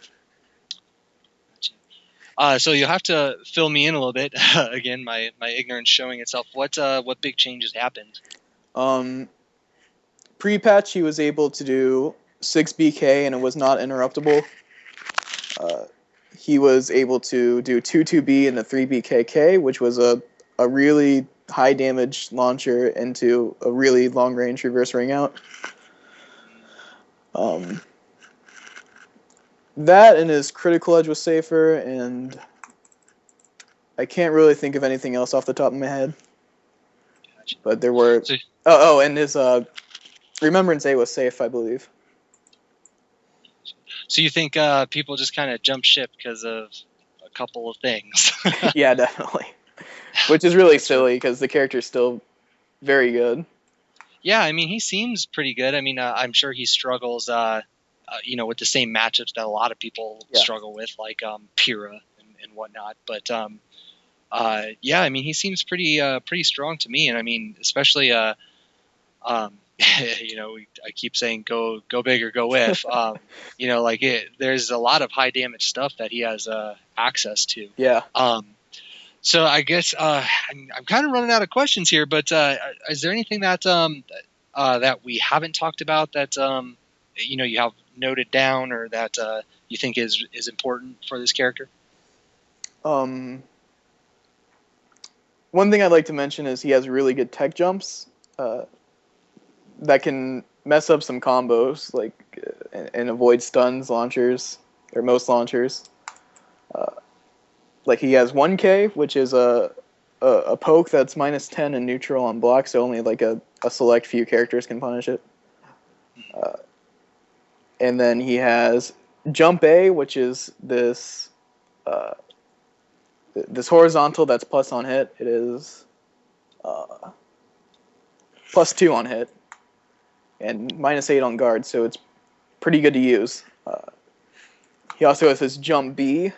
[SPEAKER 1] So you'll have to fill me in a little bit. Again, my ignorance showing itself. What big changes happened?
[SPEAKER 2] Pre-patch, he was able to do 6 BK and it was not interruptible. He was able to do 2-2B and a 3 BKK, which was a really high damage launcher into a really long range reverse ring out. That and his critical edge was safer, and I can't really think of anything else off the top of my head.
[SPEAKER 1] Gotcha.
[SPEAKER 2] But there were... and his Remembrance A was safe, I believe.
[SPEAKER 1] So you think people just kind of jump ship because of a couple of things?
[SPEAKER 2] Yeah, definitely. Which is really silly because the character's still very good.
[SPEAKER 1] Yeah, I mean, he seems pretty good. I mean, I'm sure he struggles, with the same matchups that a lot of people struggle with, like Pyrrha and whatnot. But yeah, I mean, he seems pretty strong to me. And I mean, especially, I keep saying go big or go with. There's a lot of high damage stuff that he has access to.
[SPEAKER 2] Yeah.
[SPEAKER 1] So I guess I'm kind of running out of questions here, but is there anything that that we haven't talked about that you have noted down or that you think is important for this character?
[SPEAKER 2] Um, One thing I'd like to mention is he has really good tech jumps that can mess up some combos, like and avoid stuns launchers or most launchers. Like he has 1K, which is a poke that's minus 10 and neutral on block, so only like a select few characters can punish it. And then he has Jump A, which is this this horizontal that's plus on hit. It is plus 2 on hit and minus 8 on guard, so it's pretty good to use. He also has this Jump B,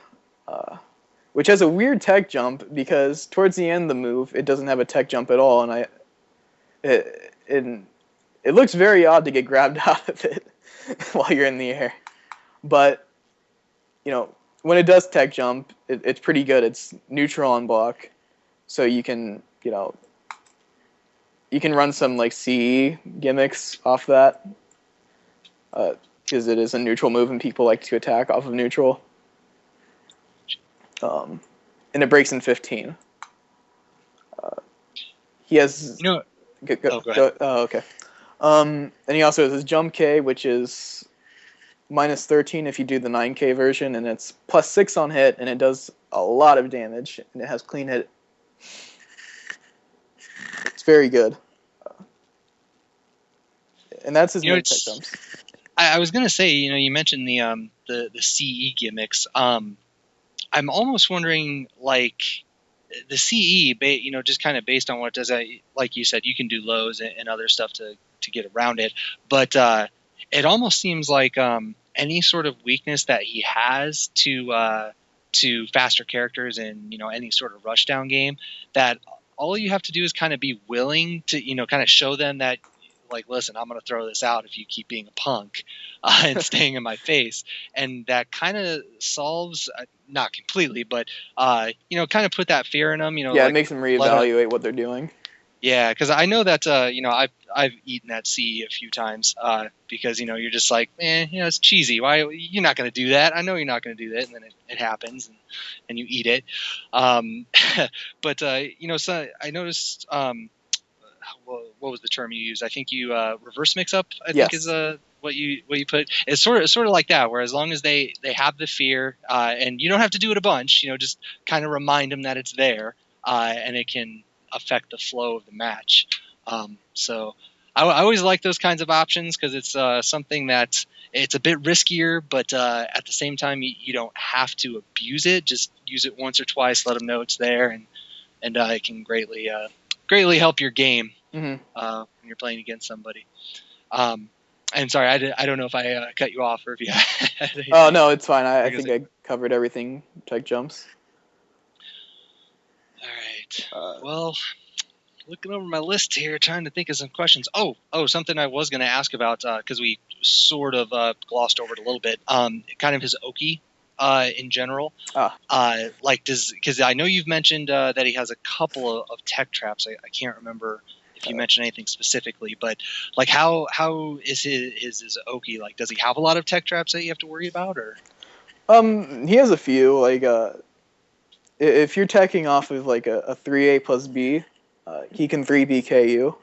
[SPEAKER 2] which has a weird tech jump because towards the end of the move, it doesn't have a tech jump at all, and it looks very odd to get grabbed out of it while you're in the air. But, you know, when it does tech jump, it's pretty good. It's neutral on block, so you can, you know, you can run some like CE gimmicks off that, because it is a neutral move and people like to attack off of neutral. And it breaks in 15. He has.
[SPEAKER 1] Go
[SPEAKER 2] ahead. Okay. And he also has his Jump K, which is minus 13 if you do the 9K version, and it's plus 6 on hit, and it does a lot of damage, and it has clean hit. It's very good. And that's his main tech jumps.
[SPEAKER 1] I was gonna say, you mentioned the CE gimmicks. I'm almost wondering, like, the CE, just kind of based on what it does. Like you said, you can do lows and other stuff to get around it, but it almost seems like any sort of weakness that he has to faster characters in any sort of rushdown game, that all you have to do is kind of be willing to kind of show them that, like, listen, I'm going to throw this out if you keep being a punk and staying in my face. And that kind of solves, not completely, but, kind of put that fear in them.
[SPEAKER 2] Yeah,
[SPEAKER 1] like,
[SPEAKER 2] it makes them reevaluate what they're doing.
[SPEAKER 1] Yeah, because I know that, I've eaten that CE a few times because, you're just like, it's cheesy. Why? You're not going to do that. I know you're not going to do that. And then it happens and you eat it. But, so I noticed, what was the term you used? I think you reverse mix up. I think is what you put. It's sort of like that, where as long as they have the fear, and you don't have to do it a bunch, just kind of remind them that it's there, and it can affect the flow of the match. So I always like those kinds of options because it's something that it's a bit riskier, but at the same time you don't have to abuse it. Just use it once or twice, let them know it's there, and it can greatly help your game when you're playing against somebody. And sorry, I don't know if I cut you off or if you had anything.
[SPEAKER 2] Oh, no, it's fine. I think I covered everything. Tech jumps.
[SPEAKER 1] All right. Well, looking over my list here, trying to think of some questions. Oh, something I was going to ask about because we sort of glossed over it a little bit. Kind of his Oki in general. Because I know you've mentioned that he has a couple of tech traps. I can't remember if you mentioned anything specifically, but like how is his Oki? Like, does he have a lot of tech traps that you have to worry about, or?
[SPEAKER 2] He has a few. Like, if you're teching off of like a 3A plus B, he can 3BK you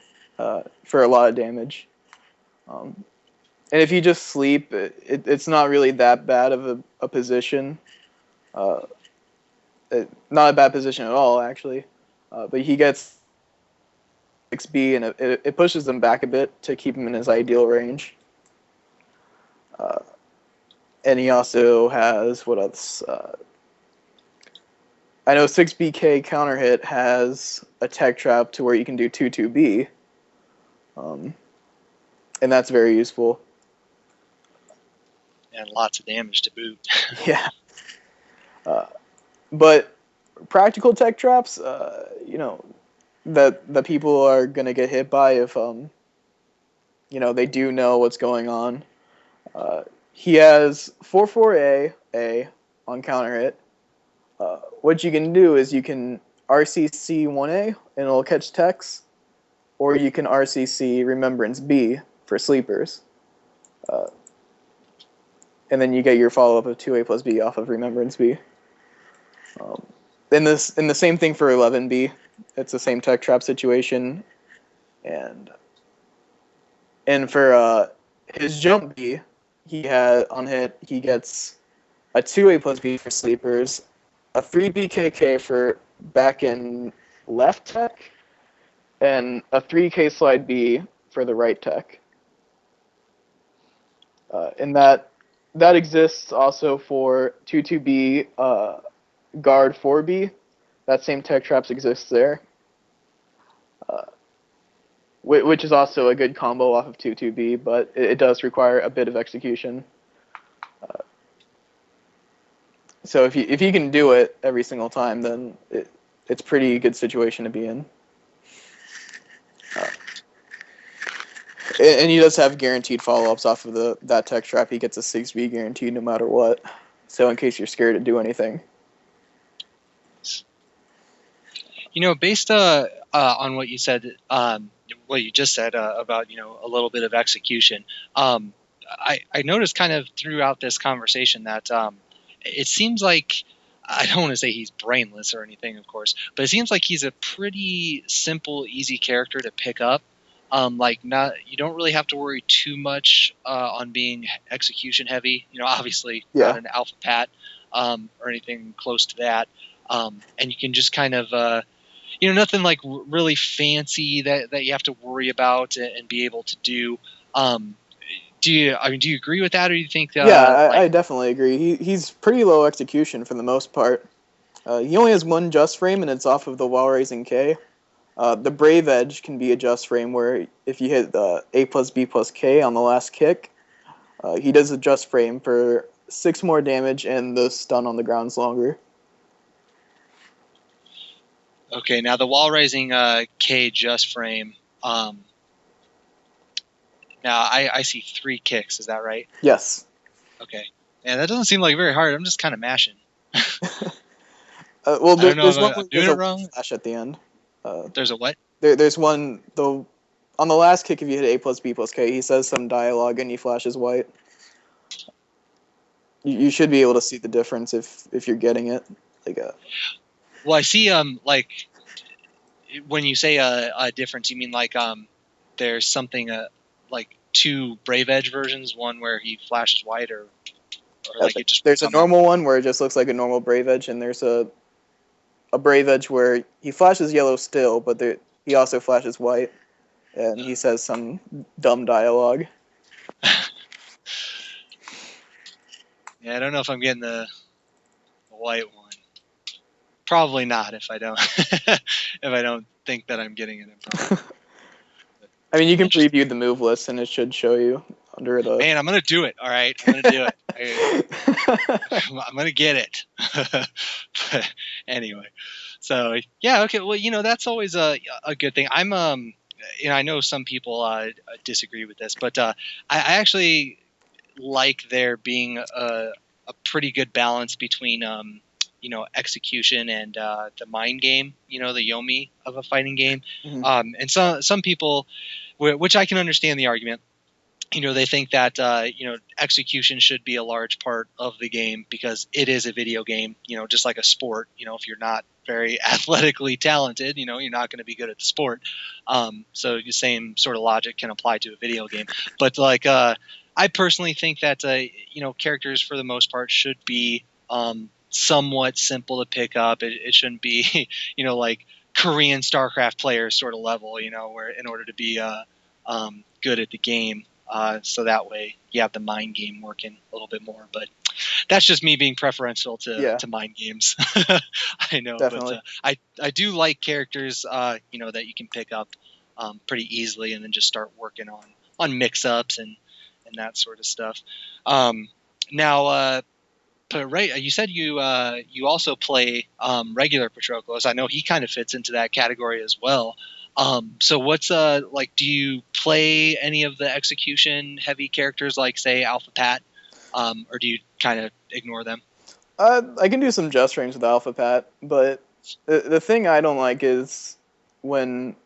[SPEAKER 2] for a lot of damage. And if you just sleep, it's not really that bad of a position. Not a bad position at all, actually. But he gets 6B, and it pushes him back a bit to keep him in his ideal range. And he also has, what else? I know 6BK counter hit has a tech trap to where you can do 2-2B. And that's very useful.
[SPEAKER 1] And lots of damage to boot.
[SPEAKER 2] Yeah. But practical tech traps, that people are going to get hit by if, they do know what's going on. He has 4-4A on counter hit. What you can do is you can RCC 1A and it'll catch techs, or you can RCC Remembrance B for sleepers. And then you get your follow-up of 2A plus B off of Remembrance B. in the same thing for 11B. It's the same tech trap situation, and for his jump B, he had on hit he gets a 2A+B for sleepers, a 3BKK for back in left tech, and a 3K slide B for the right tech. And that exists also for 22B guard 4B. That same tech traps exists there, which is also a good combo off of 22B, but it does require a bit of execution. So if you can do it every single time, then it's a pretty good situation to be in. And he does have guaranteed follow-ups off of that tech trap. He gets a 6B guaranteed no matter what. So in case you're scared to do anything.
[SPEAKER 1] Based on what you said, what you just said about a little bit of execution, I noticed kind of throughout this conversation that it seems like, I don't want to say he's brainless or anything, of course, but it seems like he's a pretty simple, easy character to pick up. You don't really have to worry too much on being execution heavy. Obviously not an alpha pat or anything close to that. And you can just kind of nothing like really fancy that you have to worry about and be able to do. Do you agree with that, or do you think?
[SPEAKER 2] I definitely agree. He's pretty low execution for the most part. He only has one just frame, and it's off of the wall raising K. The Brave Edge can be a just frame where if you hit A+B+K on the last kick, he does a just frame for 6 more damage, and the stun on the ground's longer.
[SPEAKER 1] Okay, now the wall raising K just frame. Now I see 3 kicks. Is that right?
[SPEAKER 2] Yes.
[SPEAKER 1] Okay. Yeah, that doesn't seem like very hard. I'm just kind of mashing.
[SPEAKER 2] Well, there's one where
[SPEAKER 1] doing
[SPEAKER 2] there's
[SPEAKER 1] it
[SPEAKER 2] a
[SPEAKER 1] wrong.
[SPEAKER 2] flash at the end.
[SPEAKER 1] There's a what?
[SPEAKER 2] There's one on the last kick. If you hit A+B+K, he says some dialogue and he flashes white. You should be able to see the difference if you're getting it.
[SPEAKER 1] Well, I see. When you say a difference, you mean there's something like 2 Brave Edge versions, one where he flashes white, or like it just.
[SPEAKER 2] There's a normal one where it just looks like a normal Brave Edge, and there's a Brave Edge where he flashes yellow still, but he also flashes white, and he says some dumb dialogue.
[SPEAKER 1] Yeah, I don't know if I'm getting the white one. Probably not if I don't think that I'm getting it.
[SPEAKER 2] I mean, you can preview the move list, and it should show you under the.
[SPEAKER 1] Man, I'm gonna do it. All right, I'm gonna do it. I'm gonna get it. But anyway, so yeah, okay. Well, that's always a good thing. I'm I know some people disagree with this, but I actually like there being a pretty good balance between execution and the mind game, the Yomi of a fighting game.
[SPEAKER 2] Mm-hmm.
[SPEAKER 1] And some people, which I can understand the argument, they think that execution should be a large part of the game because it is a video game, just like a sport. If you're not very athletically talented, you're not going to be good at the sport. So the same sort of logic can apply to a video game. But I personally think that characters for the most part should be somewhat simple to pick up. It shouldn't be like Korean StarCraft players sort of level, where in order to be good at the game. So that way you have the mind game working a little bit more. But that's just me being preferential to mind games. I know,
[SPEAKER 2] definitely.
[SPEAKER 1] But I do like characters that you can pick up pretty easily and then just start working on mix-ups and that sort of stuff. Now, but right, you said you also play regular Patroclus. I know he kind of fits into that category as well. So what's do you play any of the execution heavy characters like say Alpha Pat, or do you kind of ignore them?
[SPEAKER 2] I can do some just frames with Alpha Pat, but the thing I don't like is when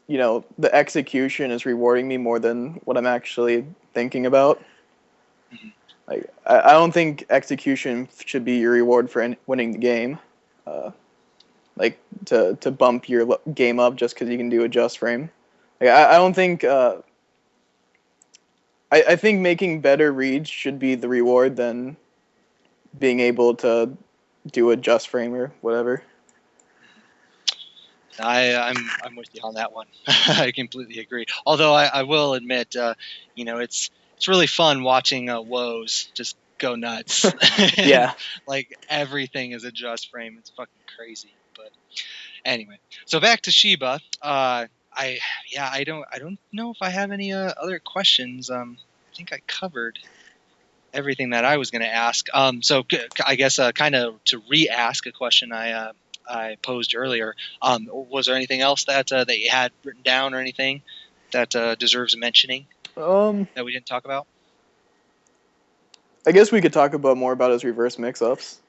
[SPEAKER 2] the execution is rewarding me more than what I'm actually thinking about. Mm-hmm. I don't think execution should be your reward for winning the game. like to bump your game up just because you can do adjust frame. Like, I don't think I think making better reads should be the reward than being able to do adjust frame or whatever.
[SPEAKER 1] I'm with you on that one. I completely agree. Although I will admit, it's really fun watching woes just go nuts. And
[SPEAKER 2] Yeah.
[SPEAKER 1] like everything is adjust frame. It's fucking crazy. But anyway, so back to Xiba. I don't know if I have any other questions. I think I covered everything that I was going to ask. So I guess kind of to re-ask a question I posed earlier. Was there anything else that you had written down or anything that deserves mentioning that we didn't talk about?
[SPEAKER 2] I guess we could talk more about his reverse mix-ups.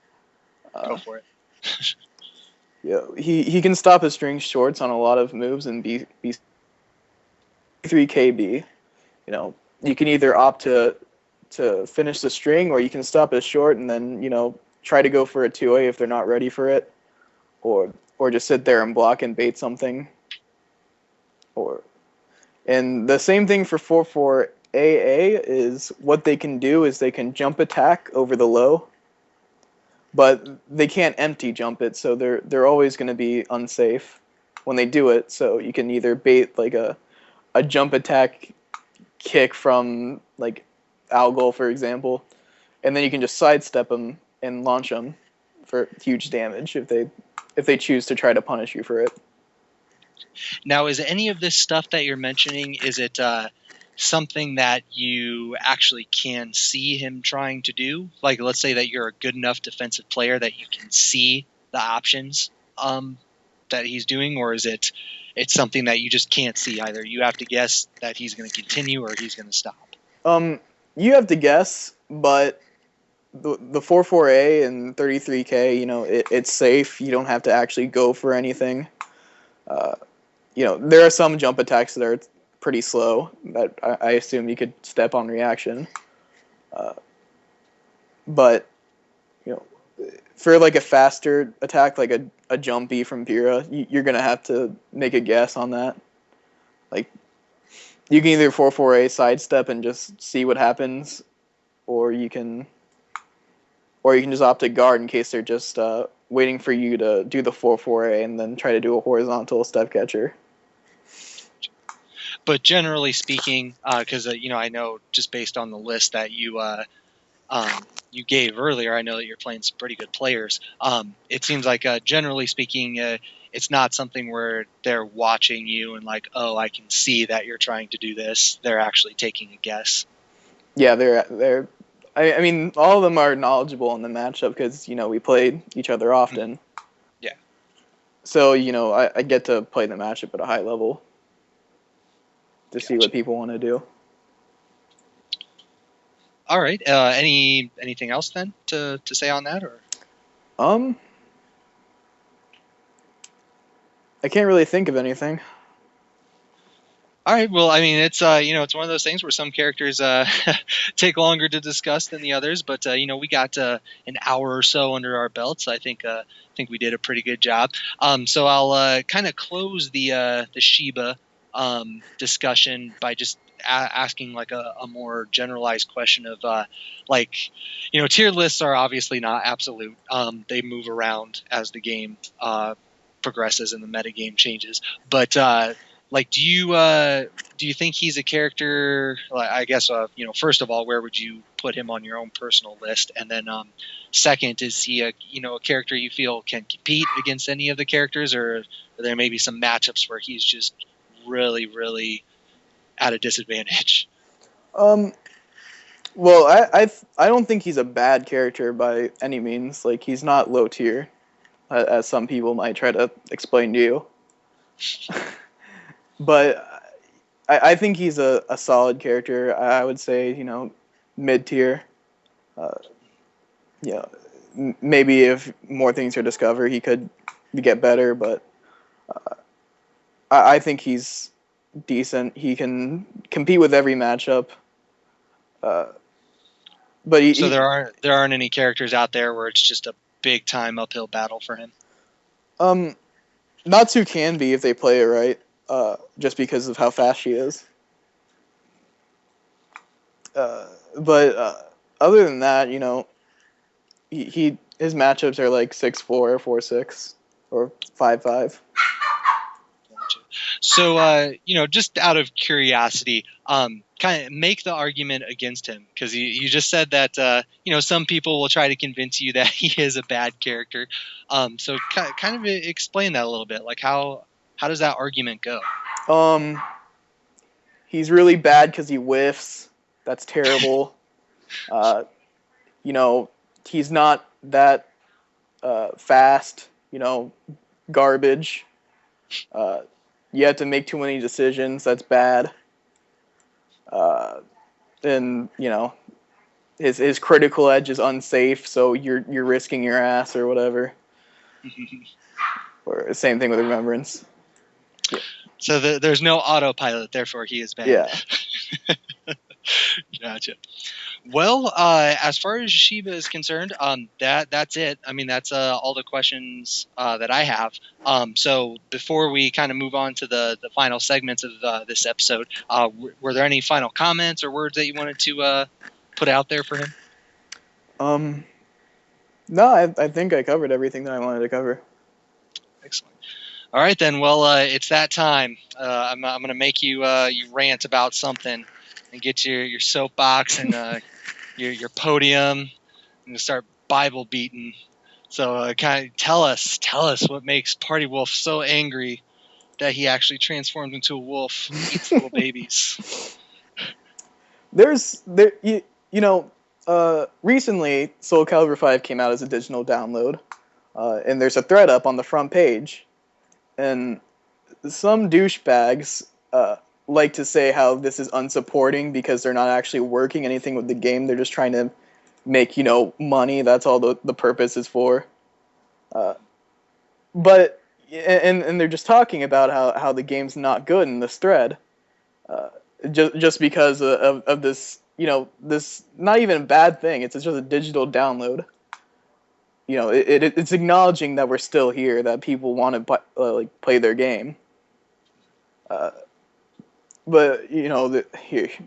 [SPEAKER 1] Go for it.
[SPEAKER 2] Yeah, he can stop his string shorts on a lot of moves and be 3KB. You know, you can either opt to finish the string, or you can stop it short and then try to go for a 2A if they're not ready for it, or just sit there and block and bait something. And the same thing for 4-4-AA is what they can do is they can jump attack over the low, but they can't empty jump it, so they're always going to be unsafe when they do it. So you can either bait like a jump attack kick from like Algol, for example, and then you can just sidestep them and launch them for huge damage if they choose to try to punish you for it.
[SPEAKER 1] Now, is any of this stuff that you're mentioning, is it something that you actually can see him trying to do? Like, let's say that you're a good enough defensive player that you can see the options that he's doing, or is it's something that you just can't see either? You have to guess that he's going to continue or he's going to stop.
[SPEAKER 2] You have to guess, but the 4-4-A and 33K, it's safe. You don't have to actually go for anything. There are some jump attacks that are pretty slow that I assume you could step on reaction. But, for like a faster attack, like a jumpy from Pyrrha, you're going to have to make a guess on that. Like, you can either 4-4-A sidestep and just see what happens, or you can just opt to guard in case they're just waiting for you to do the 4-4-A and then try to do a horizontal step catcher.
[SPEAKER 1] But generally speaking, because I know just based on the list that you gave earlier, I know that you're playing some pretty good players. It seems like generally speaking, it's not something where they're watching you and like, oh, I can see that you're trying to do this. They're actually taking a guess.
[SPEAKER 2] Yeah, they're. I mean, all of them are knowledgeable in the matchup because we played each other often.
[SPEAKER 1] Yeah.
[SPEAKER 2] So I get to play the matchup at a high level to see what people want to do.
[SPEAKER 1] All right. Anything else then to say on that, or?
[SPEAKER 2] I can't really think of anything.
[SPEAKER 1] All right. Well, I mean, it's it's one of those things where some characters take longer to discuss than the others, but we got an hour or so under our belts. I think we did a pretty good job. So I'll kind of close the Xiba discussion by just asking like a more generalized question of tier lists are obviously not absolute. They move around as the game progresses and the metagame changes, but do you think he's a character? I guess first of all, where would you put him on your own personal list, and then second, is he a character you feel can compete against any of the characters, or are there maybe some matchups where he's just really, really at a disadvantage?
[SPEAKER 2] Well, I don't think he's a bad character by any means. Like, he's not low tier, as some people might try to explain to you. But I think he's a solid character. I would say, mid tier. Maybe if more things are discovered, he could get better. But I think he's decent. He can compete with every matchup. But
[SPEAKER 1] so there aren't any characters out there where it's just a big time uphill battle for him.
[SPEAKER 2] Natsu can be if they play it right, just because of how fast she is. But other than that, his matchups are like 6-4, 4-6, or 5-5.
[SPEAKER 1] So, just out of curiosity, kind of make the argument against him, because you just said that some people will try to convince you that he is a bad character. So kind of explain that a little bit. Like how does that argument go?
[SPEAKER 2] He's really bad because he whiffs. That's terrible. uh, he's not that fast. Garbage. You have to make too many decisions. That's bad. And his critical edge is unsafe, so you're risking your ass or whatever. Or same thing with Remembrance.
[SPEAKER 1] Yeah. So there's no autopilot, therefore he is bad.
[SPEAKER 2] Yeah.
[SPEAKER 1] Gotcha. Well, as far as Xiba is concerned, that's it. I mean, that's all the questions that I have. So before we kind of move on to the final segments of this episode, were there any final comments or words that you wanted to put out there for him?
[SPEAKER 2] No, I think I covered everything that I wanted to cover.
[SPEAKER 1] Excellent. All right, then. Well, it's that time. I'm going to make you rant about something and get your soapbox and your podium and start Bible beating. So kind of tell us what makes Party Wolf so angry that he actually transformed into a wolf and eats little babies.
[SPEAKER 2] Recently Soul Calibur 5 came out as a digital download, and there's a thread up on the front page, and some douchebags like to say how this is unsupporting because they're not actually working anything with the game. They're just trying to make money. That's all the purpose is for. But they're just talking about how the game's not good in this thread, just because of this this not even a bad thing. It's just a digital download. It's acknowledging that we're still here, that people want to play their game. But here's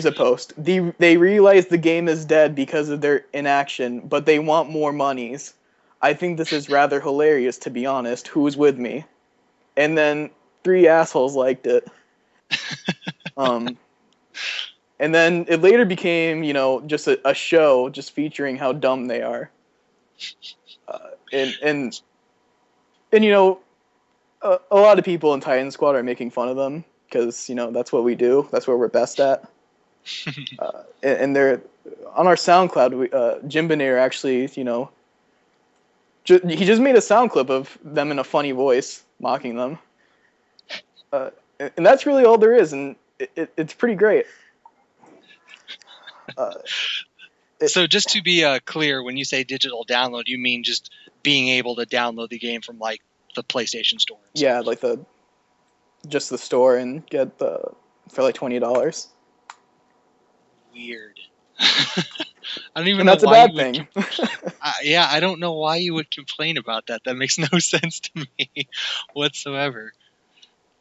[SPEAKER 2] a post. They realize the game is dead because of their inaction, but they want more monies. I think this is rather hilarious, to be honest. Who's with me? And then 3 assholes liked it. And then it later became, just a show just featuring how dumb they are. And a lot of people in Titan Squad are making fun of them because, that's what we do. That's what we're best at. And they're on our SoundCloud. Jim Benair actually, he just made a sound clip of them in a funny voice mocking them. And that's really all there is, and it's pretty great.
[SPEAKER 1] So just to be clear, when you say digital download, you mean just being able to download the game from like the PlayStation Store?
[SPEAKER 2] Yeah, like just the store and get for like $20.
[SPEAKER 1] Weird. I don't even
[SPEAKER 2] and
[SPEAKER 1] know
[SPEAKER 2] that's
[SPEAKER 1] why
[SPEAKER 2] a bad thing.
[SPEAKER 1] Yeah, I don't know why you would complain about that. That makes no sense to me whatsoever.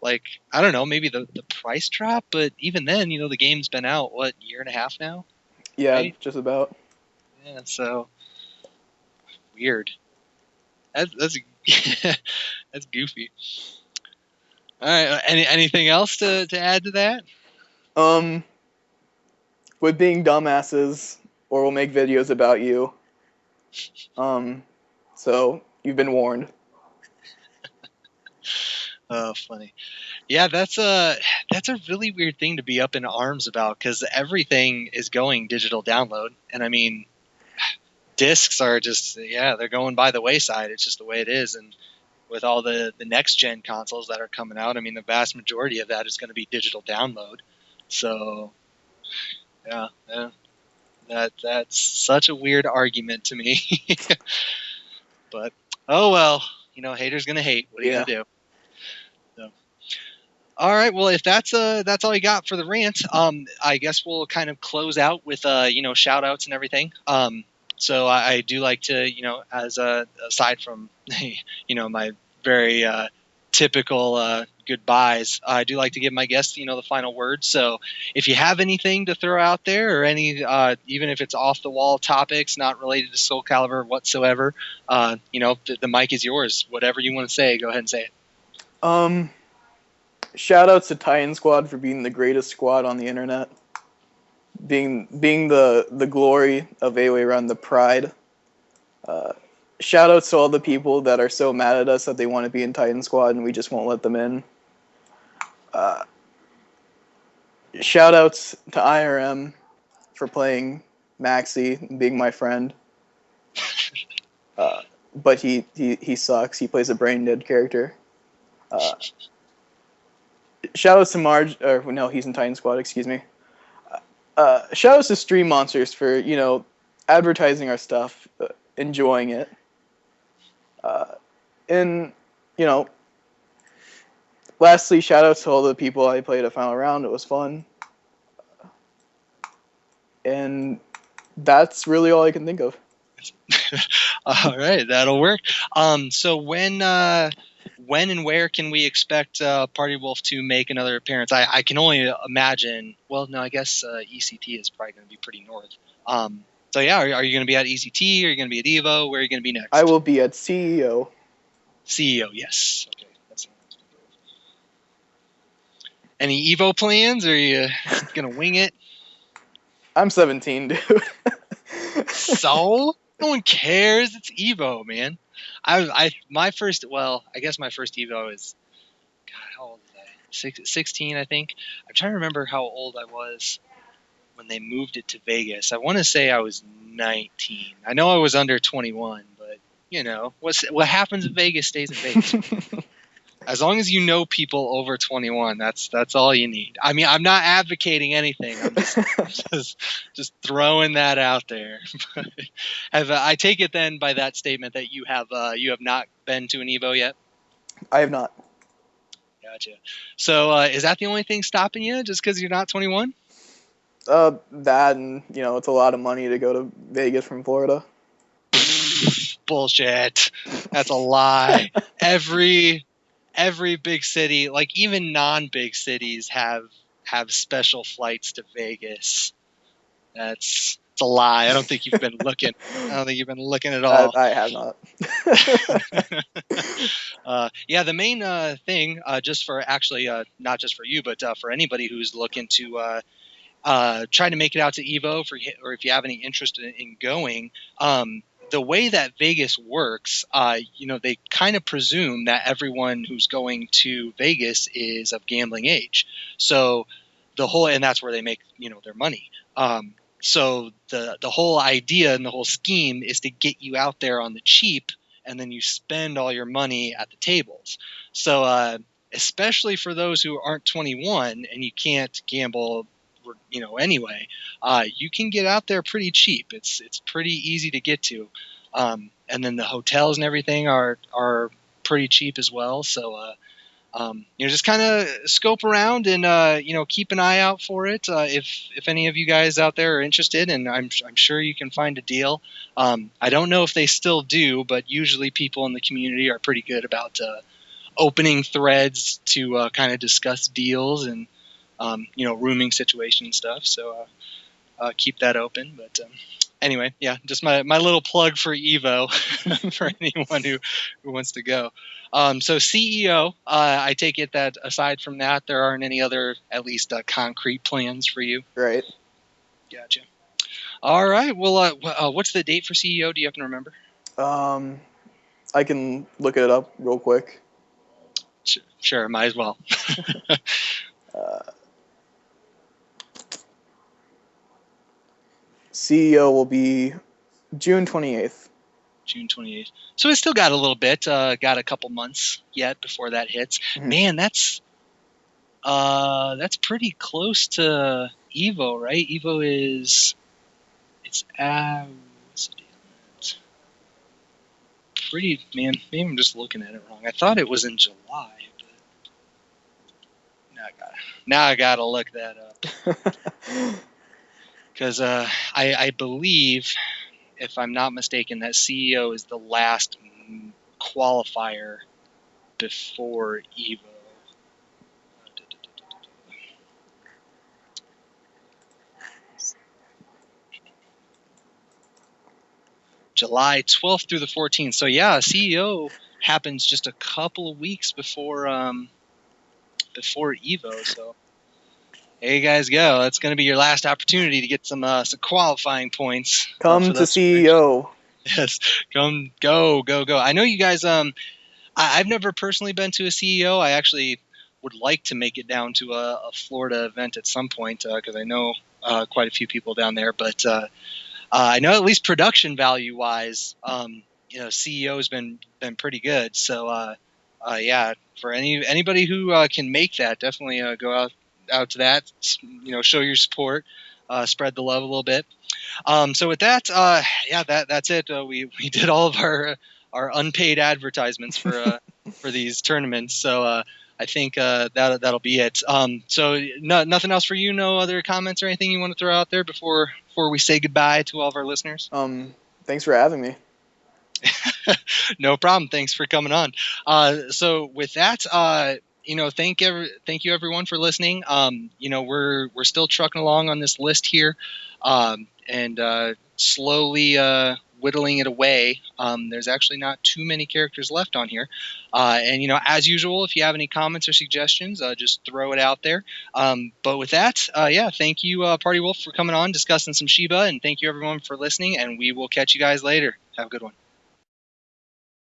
[SPEAKER 1] Like, I don't know, maybe the price drop, but even then, the game's been out, what, year and a half now?
[SPEAKER 2] Yeah,
[SPEAKER 1] right?
[SPEAKER 2] Just about.
[SPEAKER 1] Yeah, so weird. That's that's goofy. All right, anything else to add to that?
[SPEAKER 2] With being dumbasses, or we'll make videos about you. So you've been warned.
[SPEAKER 1] Oh, funny. Yeah, that's a really weird thing to be up in arms about, because everything is going digital download, and I mean, discs are just they're going by the wayside. It's just the way it is, and with all the next gen consoles that are coming out, I mean, the vast majority of that is going to be digital download. So yeah, that's such a weird argument to me. But oh well, haters gonna hate. What are you gonna do? So, all right, well, if that's all you got for the rant, I guess we'll kind of close out with shout outs and everything. So I do like to, as aside from, my very typical goodbyes, I do like to give my guests, the final word. So if you have anything to throw out there, or any, even if it's off the wall topics not related to Soul Calibur whatsoever, the mic is yours. Whatever you want to say, go ahead and say it.
[SPEAKER 2] Shout outs to Titan Squad for being the greatest squad on the internet. Being the glory of AoE Run, the pride. Shout outs to all the people that are so mad at us that they want to be in Titan Squad and we just won't let them in. Shout outs to IRM for playing Maxi and being my friend. But he sucks. He plays a brain dead character. Shout outs to Marge. Or no, he's in Titan Squad. Excuse me. Shout outs to Stream Monsters for advertising our stuff, enjoying it, and lastly, shout outs to all the people I played at Final Round. It was fun, and that's really all I can think of.
[SPEAKER 1] All right, that'll work. So when and where can we expect Party Wolf to make another appearance? I can only imagine. Well, no, I guess ECT is probably going to be pretty north. So yeah, are you going to be at ECT? Are you going to be at Evo? Where are you going to be next?
[SPEAKER 2] I will be at CEO.
[SPEAKER 1] CEO, yes. Okay, that's any Evo plans? Or are you going to wing it?
[SPEAKER 2] I'm 17, dude.
[SPEAKER 1] So no one cares. It's Evo, man. My first Evo is, God, how old was I? 16, I think. I'm trying to remember how old I was when they moved it to Vegas. I want to say I was 19. I know I was under 21, but what happens in Vegas stays in Vegas. As long as you know people over 21, that's all you need. I mean, I'm not advocating anything. I'm just throwing that out there. I take it then by that statement that you have not been to an Evo yet?
[SPEAKER 2] I have not.
[SPEAKER 1] Gotcha. So is that the only thing stopping you, just because you're not 21?
[SPEAKER 2] That and it's a lot of money to go to Vegas from Florida.
[SPEAKER 1] Bullshit. That's a lie. Every big city, like even non-big cities, have special flights to Vegas. It's a lie. I don't think you've been looking. I don't think you've been looking at all.
[SPEAKER 2] I have not.
[SPEAKER 1] Yeah, the main thing, just for actually, not just for you, but for anybody who's looking to try to make it out to Evo, or if you have any interest in going, the way that Vegas works, they kind of presume that everyone who's going to Vegas is of gambling age. So and that's where they make, their money. So the whole idea and the whole scheme is to get you out there on the cheap, and then you spend all your money at the tables. So especially for those who aren't 21 and you can't gamble, anyway, you can get out there pretty cheap. It's pretty easy to get to, and then the hotels and everything are pretty cheap as well. So just kind of scope around and keep an eye out for it. If any of you guys out there are interested, and I'm sure you can find a deal. I don't know if they still do, but usually people in the community are pretty good about opening threads to kind of discuss deals and rooming situation and stuff. So keep that open. But anyway, yeah, just my little plug for Evo for anyone who wants to go. So CEO, I take it that aside from that, there aren't any other, at least concrete plans for you?
[SPEAKER 2] Right.
[SPEAKER 1] Gotcha. All right. Well, what's the date for CEO? Do you happen to remember?
[SPEAKER 2] I can look it up real quick.
[SPEAKER 1] Sure, might as well.
[SPEAKER 2] CEO will be June 28th.
[SPEAKER 1] June 28th. So it's still got a little bit, got a couple months yet before that hits. Mm-hmm. Man, that's pretty close to Evo, right? Evo is, what's the date on that? Pretty, man, maybe I'm just looking at it wrong. I thought it was in July, but now I gotta look that up. Because I believe if I'm not mistaken, that CEO is the last qualifier before Evo. July 12th through the 14th. So yeah, CEO happens just a couple of weeks before Evo. So there you guys go. That's going to be your last opportunity to get some qualifying points
[SPEAKER 2] Come
[SPEAKER 1] for
[SPEAKER 2] to
[SPEAKER 1] those Switch.
[SPEAKER 2] CEO.
[SPEAKER 1] Yes, go. I know you guys. I've never personally been to a CEO. I actually would like to make it down to a Florida event at some point because I know quite a few people down there. But I know at least production value wise, CEO has been pretty good. So yeah, for anybody who can make that, definitely go out to that. Show your support, spread the love a little bit. So with that, yeah, that's it. We did all of our unpaid advertisements for these tournaments. So I think that'll be it. So nothing else for you. No other comments or anything you want to throw out there before we say goodbye to all of our listeners.
[SPEAKER 2] Thanks for having me.
[SPEAKER 1] No problem. Thanks for coming on. So with that, thank you everyone for listening. We're still trucking along on this list here, and slowly whittling it away. There's actually not too many characters left on here, and as usual, if you have any comments or suggestions, just throw it out there. But with that, yeah, thank you, Party Wolf, for coming on, discussing some Xiba, and thank you everyone for listening. And we will catch you guys later. Have a good one.